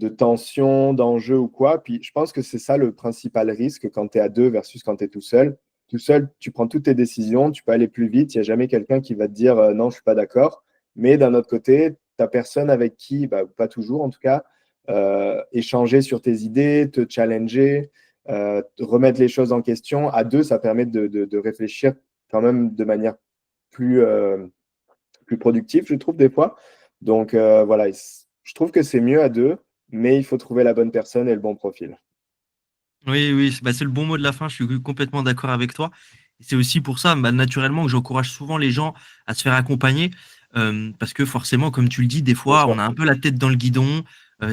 tension, d'enjeu ou quoi. Puis je pense que c'est ça le principal risque quand tu es à deux versus quand tu es tout seul. Tout seul, tu prends toutes tes décisions, tu peux aller plus vite. Il n'y a jamais quelqu'un qui va te dire non, je ne suis pas d'accord. Mais d'un autre côté, tu n'as personne avec qui, bah, pas toujours en tout cas, échanger sur tes idées, te challenger, remettre les choses en question. À deux, ça permet de réfléchir quand même de manière plus, plus productive, je trouve, des fois. Donc voilà, je trouve que c'est mieux à deux, mais il faut trouver la bonne personne et le bon profil. Oui, oui, c'est le bon mot de la fin. Je suis complètement d'accord avec toi. Et c'est aussi pour ça, naturellement, que j'encourage souvent les gens à se faire accompagner. Parce que forcément, comme tu le dis, des Bien fois, sûr. on a un peu la tête dans le guidon.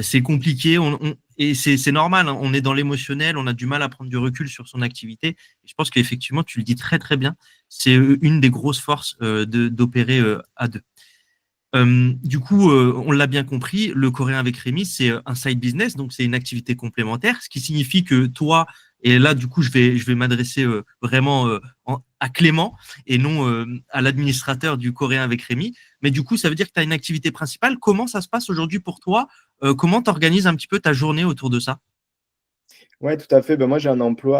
C'est compliqué. Et c'est normal, hein, on est dans l'émotionnel. On a du mal à prendre du recul sur son activité. Et je pense qu'effectivement, tu le dis très, très bien. C'est une des grosses forces d'opérer à deux. Du coup, on l'a bien compris, le coréen avec Rémi, c'est un side business, donc c'est une activité complémentaire, ce qui signifie que toi, et là, du coup, je vais m'adresser vraiment à Clément et non à l'administrateur du coréen avec Rémi. Mais du coup, ça veut dire que tu as une activité principale. Comment ça se passe aujourd'hui pour toi? Comment tu organises un petit peu ta journée autour de ça? Ouais, tout à fait. Ben, moi, j'ai un emploi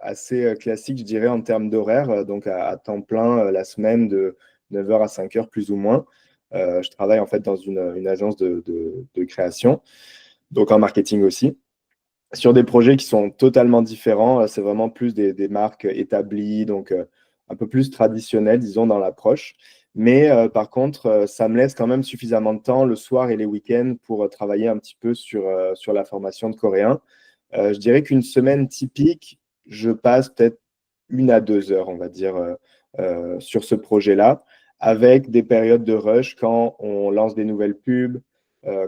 assez classique, je dirais, en termes d'horaire, donc à temps plein la semaine de 9 heures à 5 heures plus ou moins. Je travaille en fait dans une agence de création, donc en marketing aussi, sur des projets qui sont totalement différents. C'est vraiment plus des marques établies, donc un peu plus traditionnelles, disons, dans l'approche. Mais par contre, ça me laisse quand même suffisamment de temps le soir et les week-ends pour travailler un petit peu sur la formation de coréen. Je dirais qu'une semaine typique, je passe peut-être 1 à 2 heures, on va dire, sur ce projet-là, avec des périodes de rush quand on lance des nouvelles pubs,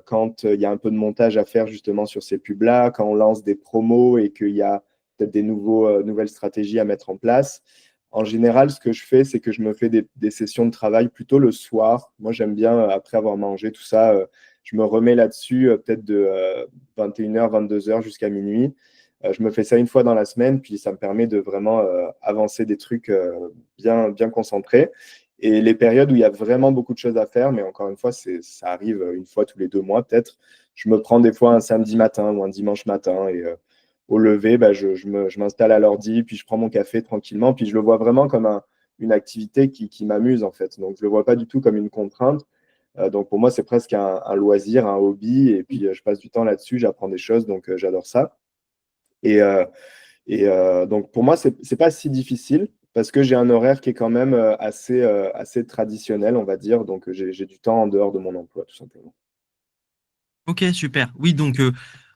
quand il y a un peu de montage à faire justement sur ces pubs-là, quand on lance des promos et qu'il y a peut-être nouvelles stratégies à mettre en place. En général, ce que je fais, c'est que je me fais des sessions de travail plutôt le soir. Moi, j'aime bien, après avoir mangé tout ça, je me remets là-dessus peut-être de 21 h, 22 h jusqu'à minuit. Je me fais ça une fois dans la semaine, puis ça me permet de vraiment avancer des trucs bien concentrés. Et les périodes où il y a vraiment beaucoup de choses à faire, mais encore une fois, ça arrive une fois tous les 2 mois peut-être, je me prends des fois un samedi matin ou un dimanche matin et au lever, bah, je m'installe à l'ordi, puis je prends mon café tranquillement, puis je le vois vraiment comme une activité qui m'amuse en fait. Donc je ne le vois pas du tout comme une contrainte. Donc pour moi, c'est presque un loisir, un hobby, et puis je passe du temps là-dessus, j'apprends des choses, donc j'adore ça. Et, euh, donc pour moi, c'est pas si difficile parce que j'ai un horaire qui est quand même assez traditionnel, on va dire. Donc j'ai du temps en dehors de mon emploi, tout simplement. Ok, super. Oui, donc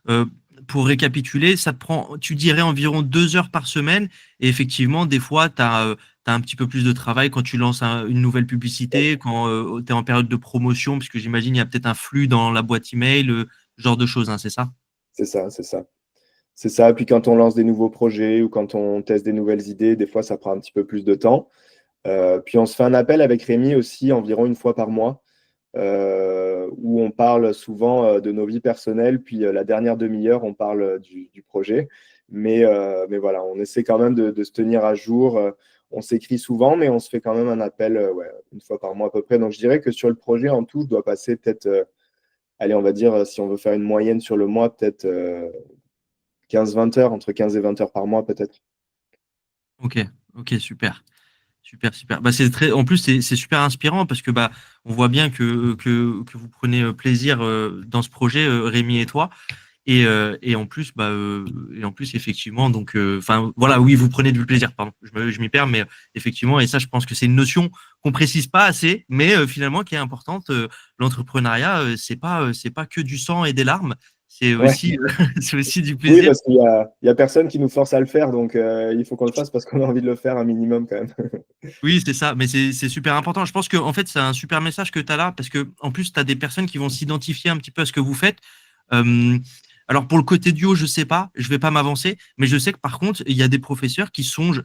euh, pour récapituler, ça te prend, tu dirais environ 2 heures par semaine. Et effectivement, des fois, tu as, un petit peu plus de travail quand tu lances une nouvelle publicité, quand tu es en période de promotion, puisque j'imagine il y a peut-être un flux dans la boîte email, ce genre de choses, hein, c'est ça? C'est ça, c'est ça. C'est ça. Puis quand on lance des nouveaux projets ou quand on teste des nouvelles idées, des fois, ça prend un petit peu plus de temps. Puis on se fait un appel avec Rémi aussi environ une fois par mois, où on parle souvent de nos vies personnelles, puis la dernière demi-heure, on parle du projet. Mais voilà, on essaie quand même de se tenir à jour. On s'écrit souvent, mais on se fait quand même un appel ouais, une fois par mois à peu près. Donc je dirais que sur le projet en tout, je dois passer peut-être, allez, on va dire, si on veut faire une moyenne sur le mois, peut-être 15-20 heures, entre 15 et 20 heures par mois peut-être. Ok, ok, super. Super, super. Bah, en plus, c'est super inspirant parce que bah, on voit bien que vous prenez plaisir dans ce projet, Rémi et toi. Et en plus, effectivement, donc, enfin, voilà, oui, vous prenez du plaisir, pardon, je m'y perds, mais effectivement, et ça, je pense que c'est une notion qu'on précise pas assez, mais finalement qui est importante. L'entrepreneuriat, c'est pas que du sang et des larmes, c'est Ouais. aussi, c'est aussi du Oui, plaisir. parce qu'il y a personne qui nous force à le faire, donc il faut qu'on le fasse parce qu'on a envie de le faire un minimum quand même. Oui, c'est ça, mais c'est super important. Je pense que en fait, c'est un super message que tu as là, parce que en plus, tu as des personnes qui vont s'identifier un petit peu à ce que vous faites. Euh, alors pour le côté duo, je sais pas, je vais pas m'avancer, mais je sais que par contre, il y a des professeurs qui songent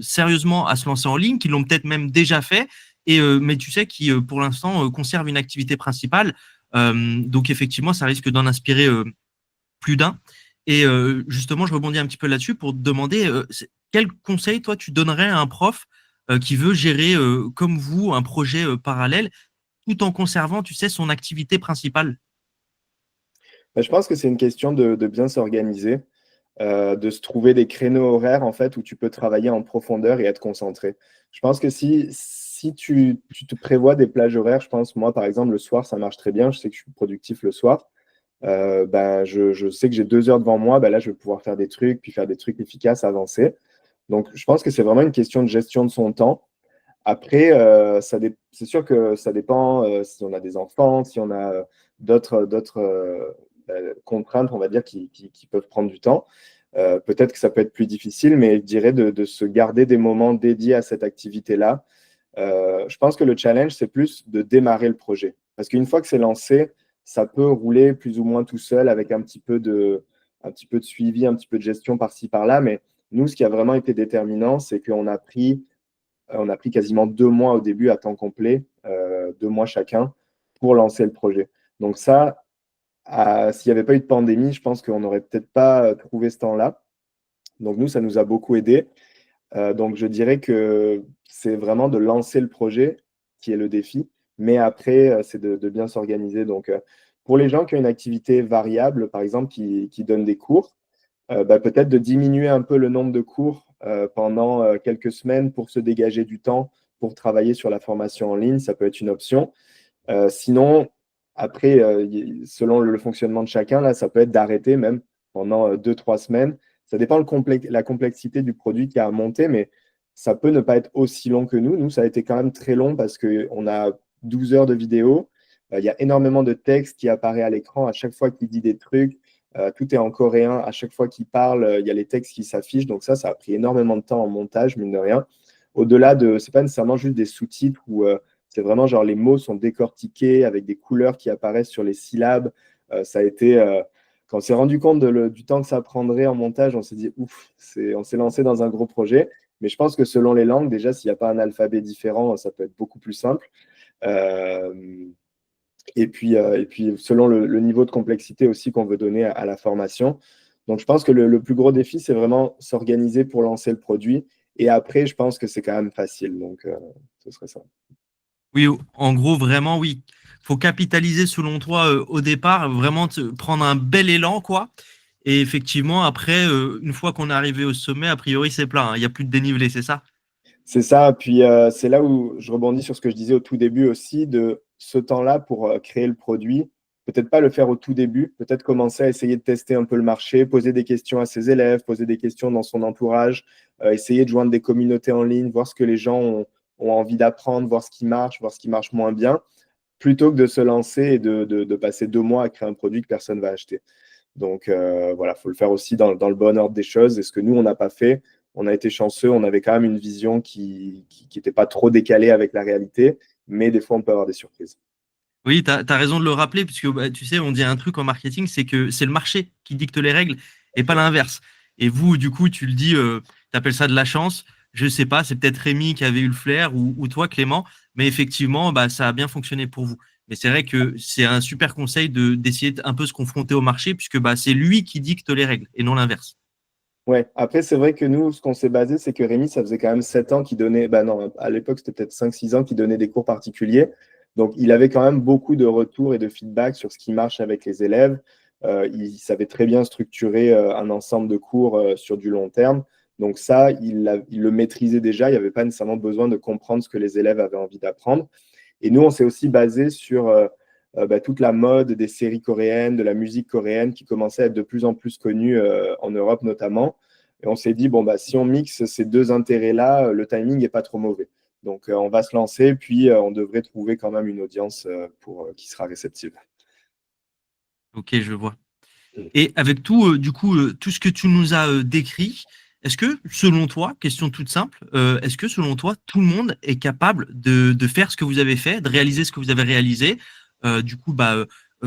sérieusement à se lancer en ligne, qui l'ont peut-être même déjà fait, mais tu sais, qui pour l'instant conservent une activité principale. Donc effectivement, ça risque d'en inspirer plus d'un. Et justement, je rebondis un petit peu là-dessus pour te demander quel conseil, toi, tu donnerais à un prof qui veut gérer, comme vous, un projet parallèle, tout en conservant, tu sais, son activité principale. Bah, je pense que c'est une question de bien s'organiser, de se trouver des créneaux horaires en fait où tu peux travailler en profondeur et être concentré. Je pense que si tu te prévois des plages horaires, je pense, moi par exemple, le soir, ça marche très bien. Je sais que je suis productif le soir. Ben, je sais que j'ai 2 heures devant moi, ben là, je vais pouvoir faire des trucs, puis faire des trucs efficaces, avancer. Donc, je pense que c'est vraiment une question de gestion de son temps. Après, c'est sûr que ça dépend si on a des enfants, si on a d'autres contraintes, on va dire, qui peuvent prendre du temps. Peut-être que ça peut être plus difficile, mais je dirais de se garder des moments dédiés à cette activité-là. Je pense que le challenge, c'est plus de démarrer le projet. Parce qu'une fois que c'est lancé, ça peut rouler plus ou moins tout seul avec un petit peu de suivi, un petit peu de gestion par-ci, par-là. Mais nous, ce qui a vraiment été déterminant, c'est on a pris quasiment 2 mois au début à temps complet, 2 mois chacun, pour lancer le projet. Donc ça, s'il n'y avait pas eu de pandémie, je pense qu'on n'aurait peut-être pas trouvé ce temps-là. Donc nous, ça nous a beaucoup aidé. Donc je dirais que c'est vraiment de lancer le projet qui est le défi, mais après, c'est de bien s'organiser. Donc pour les gens qui ont une activité variable, par exemple, qui donnent des cours, bah, peut-être de diminuer un peu le nombre de cours pendant quelques semaines pour se dégager du temps pour travailler sur la formation en ligne, ça peut être une option. Sinon, après, selon le fonctionnement de chacun, là, ça peut être d'arrêter même pendant 2, 3 semaines. Ça dépend la complexité du produit qui a à monter, mais ça peut ne pas être aussi long que nous. Nous, ça a été quand même très long parce qu'on a 12 heures de vidéo. Il y a énormément de texte qui apparaît à l'écran à chaque fois qu'il dit des trucs. Tout est en coréen. À chaque fois qu'il parle, il y a les textes qui s'affichent. Donc ça a pris énormément de temps en montage, mine de rien. Au-delà c'est pas nécessairement juste des sous-titres ou c'est vraiment genre les mots sont décortiqués avec des couleurs qui apparaissent sur les syllabes. Ça a été, quand on s'est rendu compte du temps que ça prendrait en montage, on s'est dit ouf, on s'est lancé dans un gros projet. Mais je pense que selon les langues, déjà, s'il n'y a pas un alphabet différent, ça peut être beaucoup plus simple. Euh, et puis selon le niveau de complexité aussi qu'on veut donner à la formation. Donc, je pense que le plus gros défi, c'est vraiment s'organiser pour lancer le produit. Et après, je pense que c'est quand même facile. Donc, ce serait ça. Oui, en gros, vraiment, oui. Faut capitaliser selon toi au départ, vraiment prendre un bel élan, quoi. Et effectivement, après, une fois qu'on est arrivé au sommet, a priori, c'est plat, hein. Il n'y a plus de dénivelé, c'est ça? C'est ça. Puis, c'est là où je rebondis sur ce que je disais au tout début aussi, de ce temps-là pour créer le produit. Peut-être pas le faire au tout début, peut-être commencer à essayer de tester un peu le marché, poser des questions à ses élèves, poser des questions dans son entourage, essayer de joindre des communautés en ligne, voir ce que les gens ont envie d'apprendre, voir ce qui marche moins bien, plutôt que de se lancer et de passer 2 mois à créer un produit que personne ne va acheter. Donc voilà, il faut le faire aussi dans le bon ordre des choses. Et ce que nous, on n'a pas fait, on a été chanceux, on avait quand même une vision qui n'était pas trop décalée avec la réalité, mais des fois, on peut avoir des surprises. Oui, tu as raison de le rappeler, puisque bah, tu sais, on dit un truc en marketing, c'est que c'est le marché qui dicte les règles et pas l'inverse. Et vous, du coup, tu le dis, tu appelles ça de la chance. Je sais pas, c'est peut-être Rémi qui avait eu le flair ou toi, Clément, mais effectivement, bah, ça a bien fonctionné pour vous. Mais c'est vrai que c'est un super conseil d'essayer un peu se confronter au marché, puisque bah, c'est lui qui dicte les règles et non l'inverse. Ouais, après, c'est vrai que nous, ce qu'on s'est basé, c'est que Rémi, ça faisait quand même 7 ans qu'il donnait, bah non, à l'époque, c'était peut-être 5, 6 ans qu'il donnait des cours particuliers. Donc, il avait quand même beaucoup de retours et de feedback sur ce qui marche avec les élèves. Il savait très bien structurer un ensemble de cours sur du long terme. Donc, ça, il le maîtrisait déjà. Il n'y avait pas nécessairement besoin de comprendre ce que les élèves avaient envie d'apprendre. Et nous, on s'est aussi basé sur toute la mode des séries coréennes, de la musique coréenne qui commençait à être de plus en plus connue en Europe notamment. Et on s'est dit, bon, si on mixe ces deux intérêts-là, le timing n'est pas trop mauvais. Donc, on va se lancer, puis on devrait trouver quand même une audience qui sera réceptive. Ok, je vois. Et avec tout, du coup, tout ce que tu nous as décrit, est-ce que, selon toi, question toute simple, est-ce que, selon toi, tout le monde est capable de faire ce que vous avez fait, de réaliser ce que vous avez réalisé, du coup,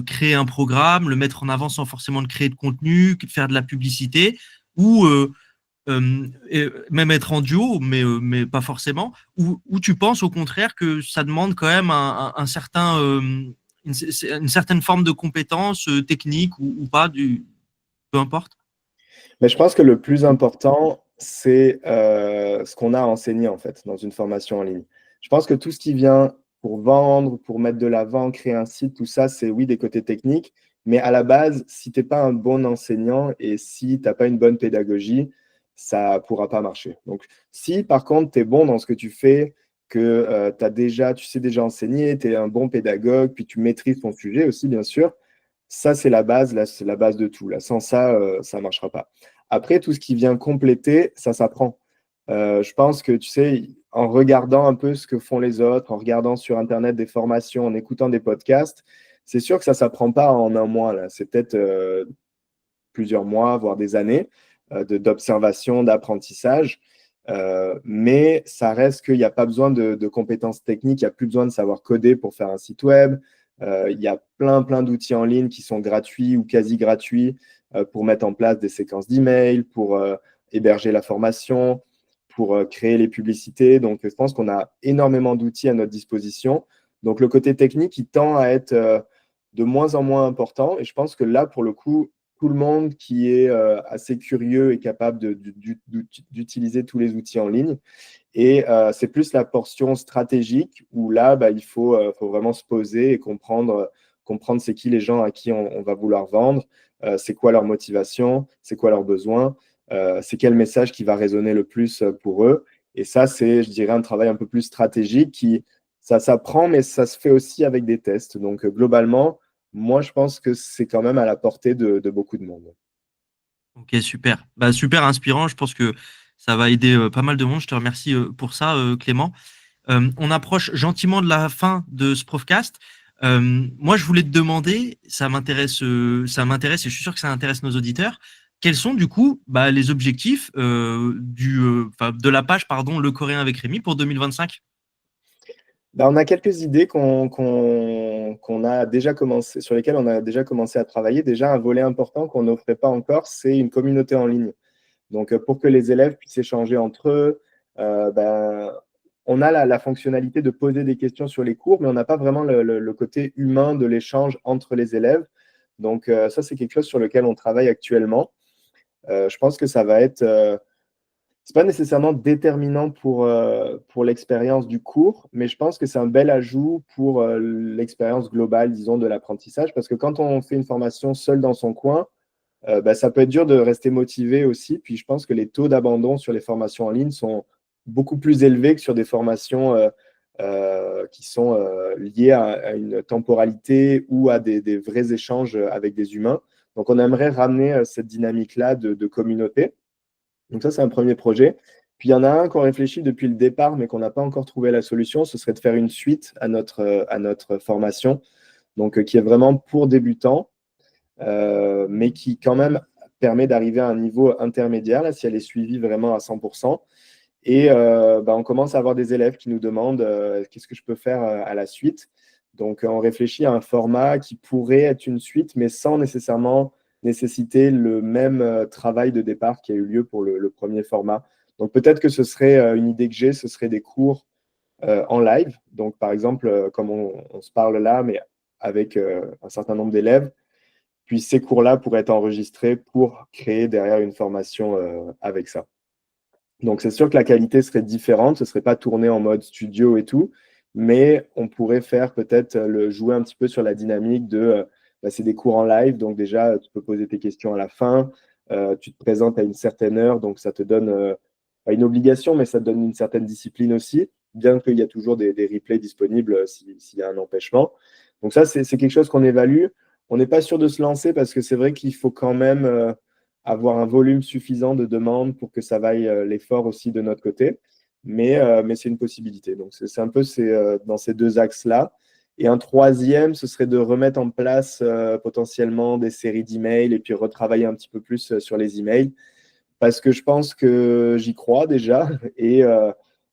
créer un programme, le mettre en avant sans forcément de créer de contenu, de faire de la publicité, ou même être en duo, mais pas forcément, ou tu penses au contraire que ça demande quand même un certain, une certaine forme de compétence technique ou pas, peu importe. Mais je pense que le plus important, c'est ce qu'on a à enseigner en fait dans une formation en ligne. Je pense que tout ce qui vient pour vendre, pour mettre de l'avant, créer un site, tout ça, c'est oui des côtés techniques, mais à la base, si tu n'es pas un bon enseignant et si tu n'as pas une bonne pédagogie, ça ne pourra pas marcher. Donc, si par contre, tu es bon dans ce que tu fais, que tu sais déjà enseigner, tu es un bon pédagogue, puis tu maîtrises ton sujet aussi, bien sûr, ça, c'est la base, là, c'est la base de tout. Là. Sans ça, ça ne marchera pas. Après, tout ce qui vient compléter, ça s'apprend. Je pense que, tu sais, en regardant un peu ce que font les autres, en regardant sur Internet des formations, en écoutant des podcasts, c'est sûr que ça ne s'apprend pas en un mois. Là. C'est peut-être plusieurs mois, voire des années d'observation, d'apprentissage. Mais ça reste qu'il n'y a pas besoin de compétences techniques, il n'y a plus besoin de savoir coder pour faire un site web. Il y a plein d'outils en ligne qui sont gratuits ou quasi gratuits pour mettre en place des séquences d'emails, pour héberger la formation, pour créer les publicités. Donc, je pense qu'on a énormément d'outils à notre disposition. Donc, le côté technique, il tend à être de moins en moins important. Et je pense que là, pour le coup, tout le monde qui est assez curieux est capable d'utiliser tous les outils en ligne. Et c'est plus la portion stratégique où là, faut vraiment se poser et comprendre c'est qui les gens à qui on va vouloir vendre, c'est quoi leur motivation, c'est quoi leurs besoins, c'est quel message qui va résonner le plus pour eux. Et ça, c'est, je dirais, un travail un peu plus stratégique ça s'apprend, mais ça se fait aussi avec des tests. Donc, globalement, moi, je pense que c'est quand même à la portée de beaucoup de monde. Ok, super. Super inspirant. Je pense que ça va aider pas mal de monde. Je te remercie pour ça, Clément. On approche gentiment de la fin de ce podcast. Moi, je voulais te demander, ça m'intéresse et je suis sûr que ça intéresse nos auditeurs. Quels sont du coup les objectifs de la page pardon, Le Coréen avec Rémi pour 2025? On a quelques idées qu'on a déjà commencé, sur lesquelles on a déjà commencé à travailler. Déjà, un volet important qu'on n'offrait pas encore, c'est une communauté en ligne. Donc, pour que les élèves puissent échanger entre eux, on a la fonctionnalité de poser des questions sur les cours, mais on n'a pas vraiment le côté humain de l'échange entre les élèves. Donc, ça, c'est quelque chose sur lequel on travaille actuellement. Je pense que ça va être c'est pas nécessairement déterminant pour l'expérience du cours, mais je pense que c'est un bel ajout pour l'expérience globale, disons, de l'apprentissage, parce que quand on fait une formation seul dans son coin, ça peut être dur de rester motivé aussi. Puis je pense que les taux d'abandon sur les formations en ligne sont beaucoup plus élevés que sur des formations qui sont liées à une temporalité ou à des vrais échanges avec des humains. Donc on aimerait ramener cette dynamique-là de communauté. Donc ça, c'est un premier projet. Puis il y en a un qu'on réfléchit depuis le départ, mais qu'on n'a pas encore trouvé la solution. Ce serait de faire une suite à notre formation, donc qui est vraiment pour débutants, mais qui quand même permet d'arriver à un niveau intermédiaire, là, si elle est suivie vraiment à 100%. Et on commence à avoir des élèves qui nous demandent qu'est-ce que je peux faire à la suite. Donc, on réfléchit à un format qui pourrait être une suite, mais sans nécessairement nécessiter le même travail de départ qui a eu lieu pour le premier format. Donc, peut-être que ce serait une idée que j'ai, ce serait des cours en live. Donc, par exemple, comme on se parle là, mais avec un certain nombre d'élèves. Puis, ces cours-là pourraient être enregistrés pour créer derrière une formation avec ça. Donc, c'est sûr que la qualité serait différente, ce ne serait pas tourné en mode studio et tout, mais on pourrait faire peut-être jouer un petit peu sur la dynamique de c'est des cours en live, donc déjà, tu peux poser tes questions à la fin, tu te présentes à une certaine heure, donc ça te donne pas une obligation, mais ça te donne une certaine discipline aussi, bien qu'il y a toujours des replays disponibles s'il y a un empêchement. Donc ça, c'est quelque chose qu'on évalue. On n'est pas sûr de se lancer parce que c'est vrai qu'il faut quand même avoir un volume suffisant de demandes pour que ça vaille l'effort aussi de notre côté. Mais c'est une possibilité. Donc c'est un peu dans ces deux axes-là. Et un troisième, ce serait de remettre en place potentiellement des séries d'emails et puis retravailler un petit peu plus sur les emails parce que je pense que j'y crois déjà. Et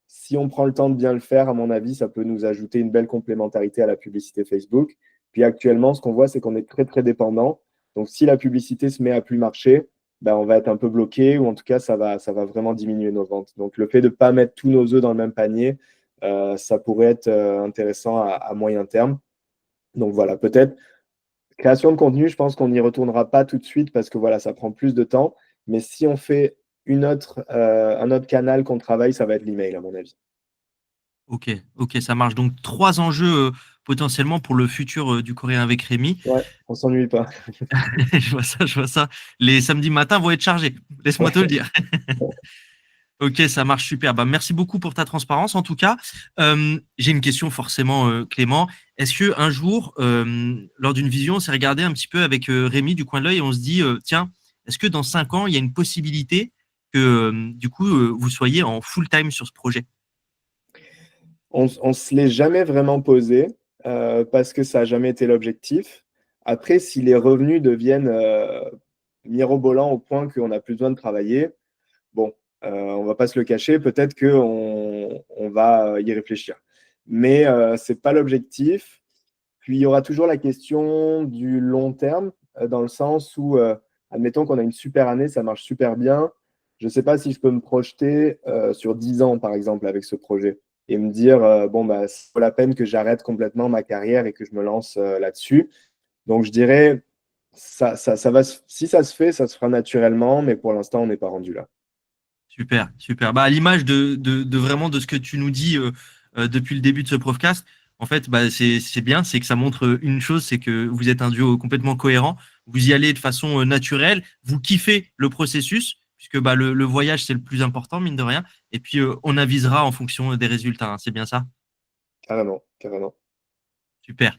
si on prend le temps de bien le faire, à mon avis, ça peut nous ajouter une belle complémentarité à la publicité Facebook. Puis actuellement, ce qu'on voit, c'est qu'on est très, très dépendant. Donc, si la publicité se met à plus marcher, ben, on va être un peu bloqué ou en tout cas, ça va vraiment diminuer nos ventes. Donc, le fait de ne pas mettre tous nos œufs dans le même panier, ça pourrait être intéressant à moyen terme. Donc, voilà, peut-être création de contenu, je pense qu'on n'y retournera pas tout de suite parce que voilà, ça prend plus de temps. Mais si on fait un autre canal qu'on travaille, ça va être l'email, à mon avis. Ok, ok, ça marche. Donc, trois enjeux potentiellement pour le futur du coréen avec Rémi. Ouais, on s'ennuie pas. Je vois ça, je vois ça. Les samedis matins vont être chargés. Laisse-moi te le dire. Ok, ça marche super. Bah, merci beaucoup pour ta transparence. En tout cas, j'ai une question forcément, Clément. Est-ce que un jour, lors d'une vision, on s'est regardé un petit peu avec Rémi du coin de l'œil et on se dit, tiens, est-ce que dans 5 ans, il y a une possibilité que du coup, vous soyez en full time sur ce projet? On ne se l'est jamais vraiment posé parce que ça n'a jamais été l'objectif. Après, si les revenus deviennent mirobolants au point qu'on n'a plus besoin de travailler, bon, on ne va pas se le cacher, peut-être qu'on va y réfléchir. Mais ce n'est pas l'objectif. Puis il y aura toujours la question du long terme, dans le sens où, admettons qu'on a une super année, ça marche super bien. Je ne sais pas si je peux me projeter sur 10 ans, par exemple, avec ce projet et me dire, bon, bah, ça vaut la peine que j'arrête complètement ma carrière et que je me lance là-dessus. Donc je dirais, ça va, si ça se fait, ça se fera naturellement, mais pour l'instant, on n'est pas rendu là. Super, super. Bah, à l'image de vraiment de ce que tu nous dis depuis le début de ce podcast, en fait, bah, c'est bien, c'est que ça montre une chose, c'est que vous êtes un duo complètement cohérent. Vous y allez de façon naturelle, vous kiffez le processus, puisque bah, le voyage, c'est le plus important, mine de rien. Et puis, on avisera en fonction des résultats, hein. C'est bien ça? Carrément, carrément. Super.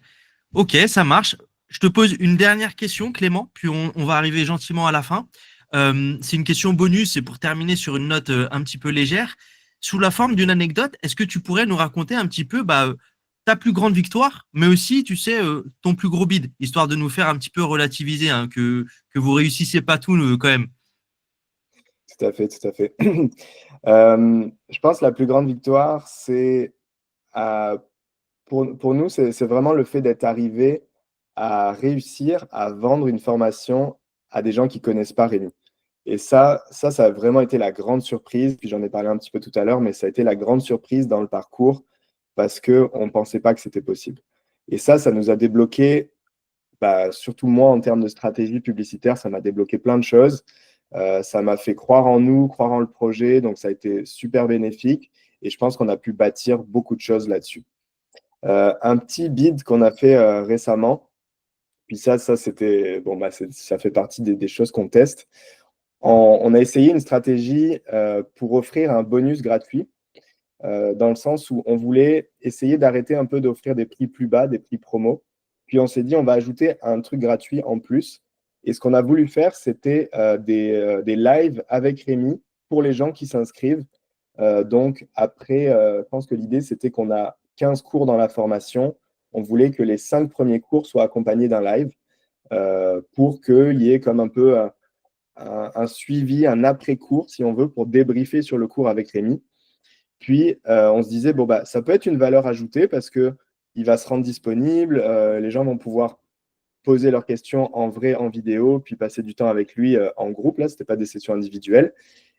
Ok, ça marche. Je te pose une dernière question, Clément, puis on va arriver gentiment à la fin. C'est une question bonus, c'est pour terminer sur une note un petit peu légère. Sous la forme d'une anecdote, est-ce que tu pourrais nous raconter un petit peu bah, ta plus grande victoire, mais aussi, tu sais, ton plus gros bide, histoire de nous faire un petit peu relativiser, hein, que vous réussissiez pas tout quand même. Tout à fait, tout à fait. Je pense que la plus grande victoire, c'est euh, pour nous, c'est vraiment le fait d'être arrivé à réussir à vendre une formation à des gens qui ne connaissent pas Rémi. Et ça a vraiment été la grande surprise. Puis j'en ai parlé un petit peu tout à l'heure, mais ça a été la grande surprise dans le parcours parce qu'on ne pensait pas que c'était possible. Et ça nous a débloqué, bah, surtout moi en termes de stratégie publicitaire, ça m'a débloqué plein de choses. Ça m'a fait croire en nous, croire en le projet. Donc ça a été super bénéfique. Et je pense qu'on a pu bâtir beaucoup de choses là-dessus. Un petit bid qu'on a fait récemment, puis ça c'était, bon, bah, ça fait partie des choses qu'on teste. On a essayé une stratégie pour offrir un bonus gratuit, dans le sens où on voulait essayer d'arrêter un peu d'offrir des prix plus bas, des prix promo. Puis on s'est dit, on va ajouter un truc gratuit en plus. Et ce qu'on a voulu faire, c'était des lives avec Rémi pour les gens qui s'inscrivent. Donc après, je pense que l'idée, c'était qu'on a 15 cours dans la formation. On voulait que les 5 premiers cours soient accompagnés d'un live pour qu'il y ait comme un peu un suivi, un après-cours, si on veut, pour débriefer sur le cours avec Rémi. Puis, on se disait, bon, bah, ça peut être une valeur ajoutée parce qu'il va se rendre disponible, les gens vont pouvoir poser leurs questions en vrai, en vidéo, puis passer du temps avec lui en groupe. Là, ce n'était pas des sessions individuelles.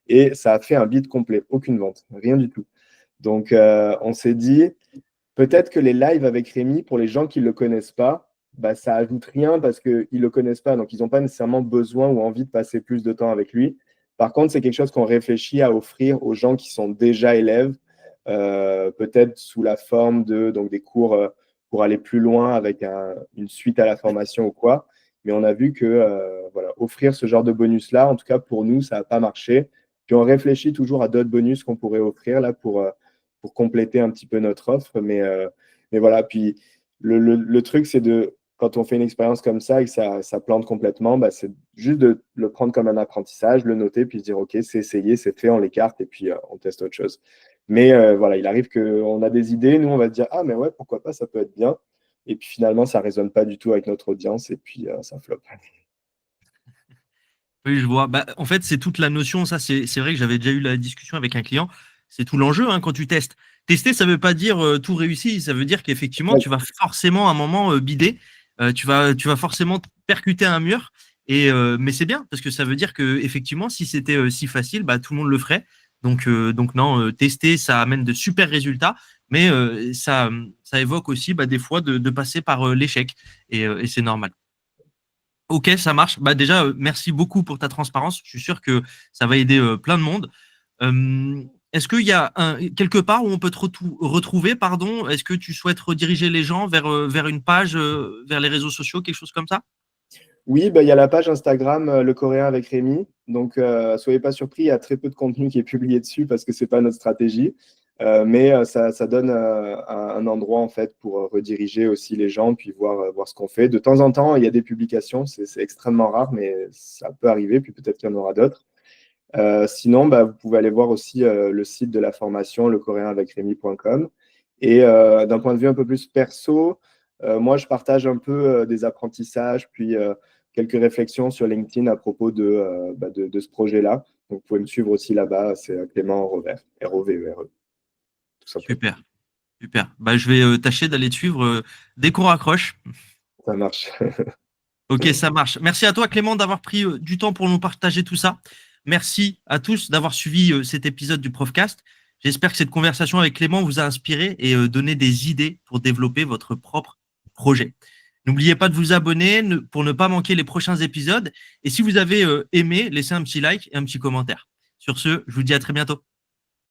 Et ça a fait un bid complet, aucune vente, rien du tout. Donc, on s'est dit, peut-être que les lives avec Rémi, pour les gens qui ne le connaissent pas, bah, ça ajoute rien parce qu'ils ne le connaissent pas. Donc, ils n'ont pas nécessairement besoin ou envie de passer plus de temps avec lui. Par contre, c'est quelque chose qu'on réfléchit à offrir aux gens qui sont déjà élèves, peut-être sous la forme de donc, des cours pour aller plus loin avec une suite à la formation ou quoi. Mais on a vu que voilà, offrir ce genre de bonus-là, en tout cas pour nous, ça n'a pas marché. Puis on réfléchit toujours à d'autres bonus qu'on pourrait offrir là pour compléter un petit peu notre offre. Mais voilà, puis le truc, c'est quand on fait une expérience comme ça et que ça plante complètement, bah, c'est juste de le prendre comme un apprentissage, le noter, puis se dire, OK, c'est essayé, c'est fait, on l'écarte et puis on teste autre chose. Mais voilà, il arrive qu'on a des idées, nous, on va se dire, ah, mais ouais, pourquoi pas, ça peut être bien. Et puis finalement, ça ne résonne pas du tout avec notre audience et puis ça floppe. Oui, je vois. Bah, en fait, c'est toute la notion. Ça, c'est vrai que j'avais déjà eu la discussion avec un client. C'est tout l'enjeu hein, quand tu testes. Tester, ça ne veut pas dire tout réussi. Ça veut dire qu'effectivement, tu vas forcément à un moment bider. Tu vas forcément percuter un mur. Mais c'est bien parce que ça veut dire que effectivement, si c'était si facile, bah, tout le monde le ferait. Donc non, tester, ça amène de super résultats. Mais ça évoque aussi bah, des fois de passer par l'échec. Et c'est normal. Ok, ça marche. Bah déjà, merci beaucoup pour ta transparence. Je suis sûr que ça va aider plein de monde. Est-ce qu'il y a quelque part où on peut te retrouver, pardon? Est-ce que tu souhaites rediriger les gens vers une page, vers les réseaux sociaux, quelque chose comme ça? Oui, bah, il y a la page Instagram Le Coréen avec Rémi. Donc, soyez pas surpris, il y a très peu de contenu qui est publié dessus parce que c'est pas notre stratégie. Mais ça donne un endroit en fait pour rediriger aussi les gens puis voir ce qu'on fait. De temps en temps, il y a des publications, c'est extrêmement rare, mais ça peut arriver. Puis peut-être qu'il y en aura d'autres. Sinon, bah, vous pouvez aller voir aussi le site de la formation, lecoréenavecremy.com. Et d'un point de vue un peu plus perso, moi, je partage un peu des apprentissages, puis quelques réflexions sur LinkedIn à propos de ce projet-là. Donc, vous pouvez me suivre aussi là-bas, c'est Clément Rovere, R-O-V-E-R-E, tout simplement. Super, super. Bah, je vais tâcher d'aller te suivre dès qu'on raccroche. Ça marche. Ok, ça marche. Merci à toi, Clément, d'avoir pris du temps pour nous partager tout ça. Merci à tous d'avoir suivi cet épisode du Profcast. J'espère que cette conversation avec Clément vous a inspiré et donné des idées pour développer votre propre projet. N'oubliez pas de vous abonner pour ne pas manquer les prochains épisodes. Et si vous avez aimé, laissez un petit like et un petit commentaire. Sur ce, je vous dis à très bientôt.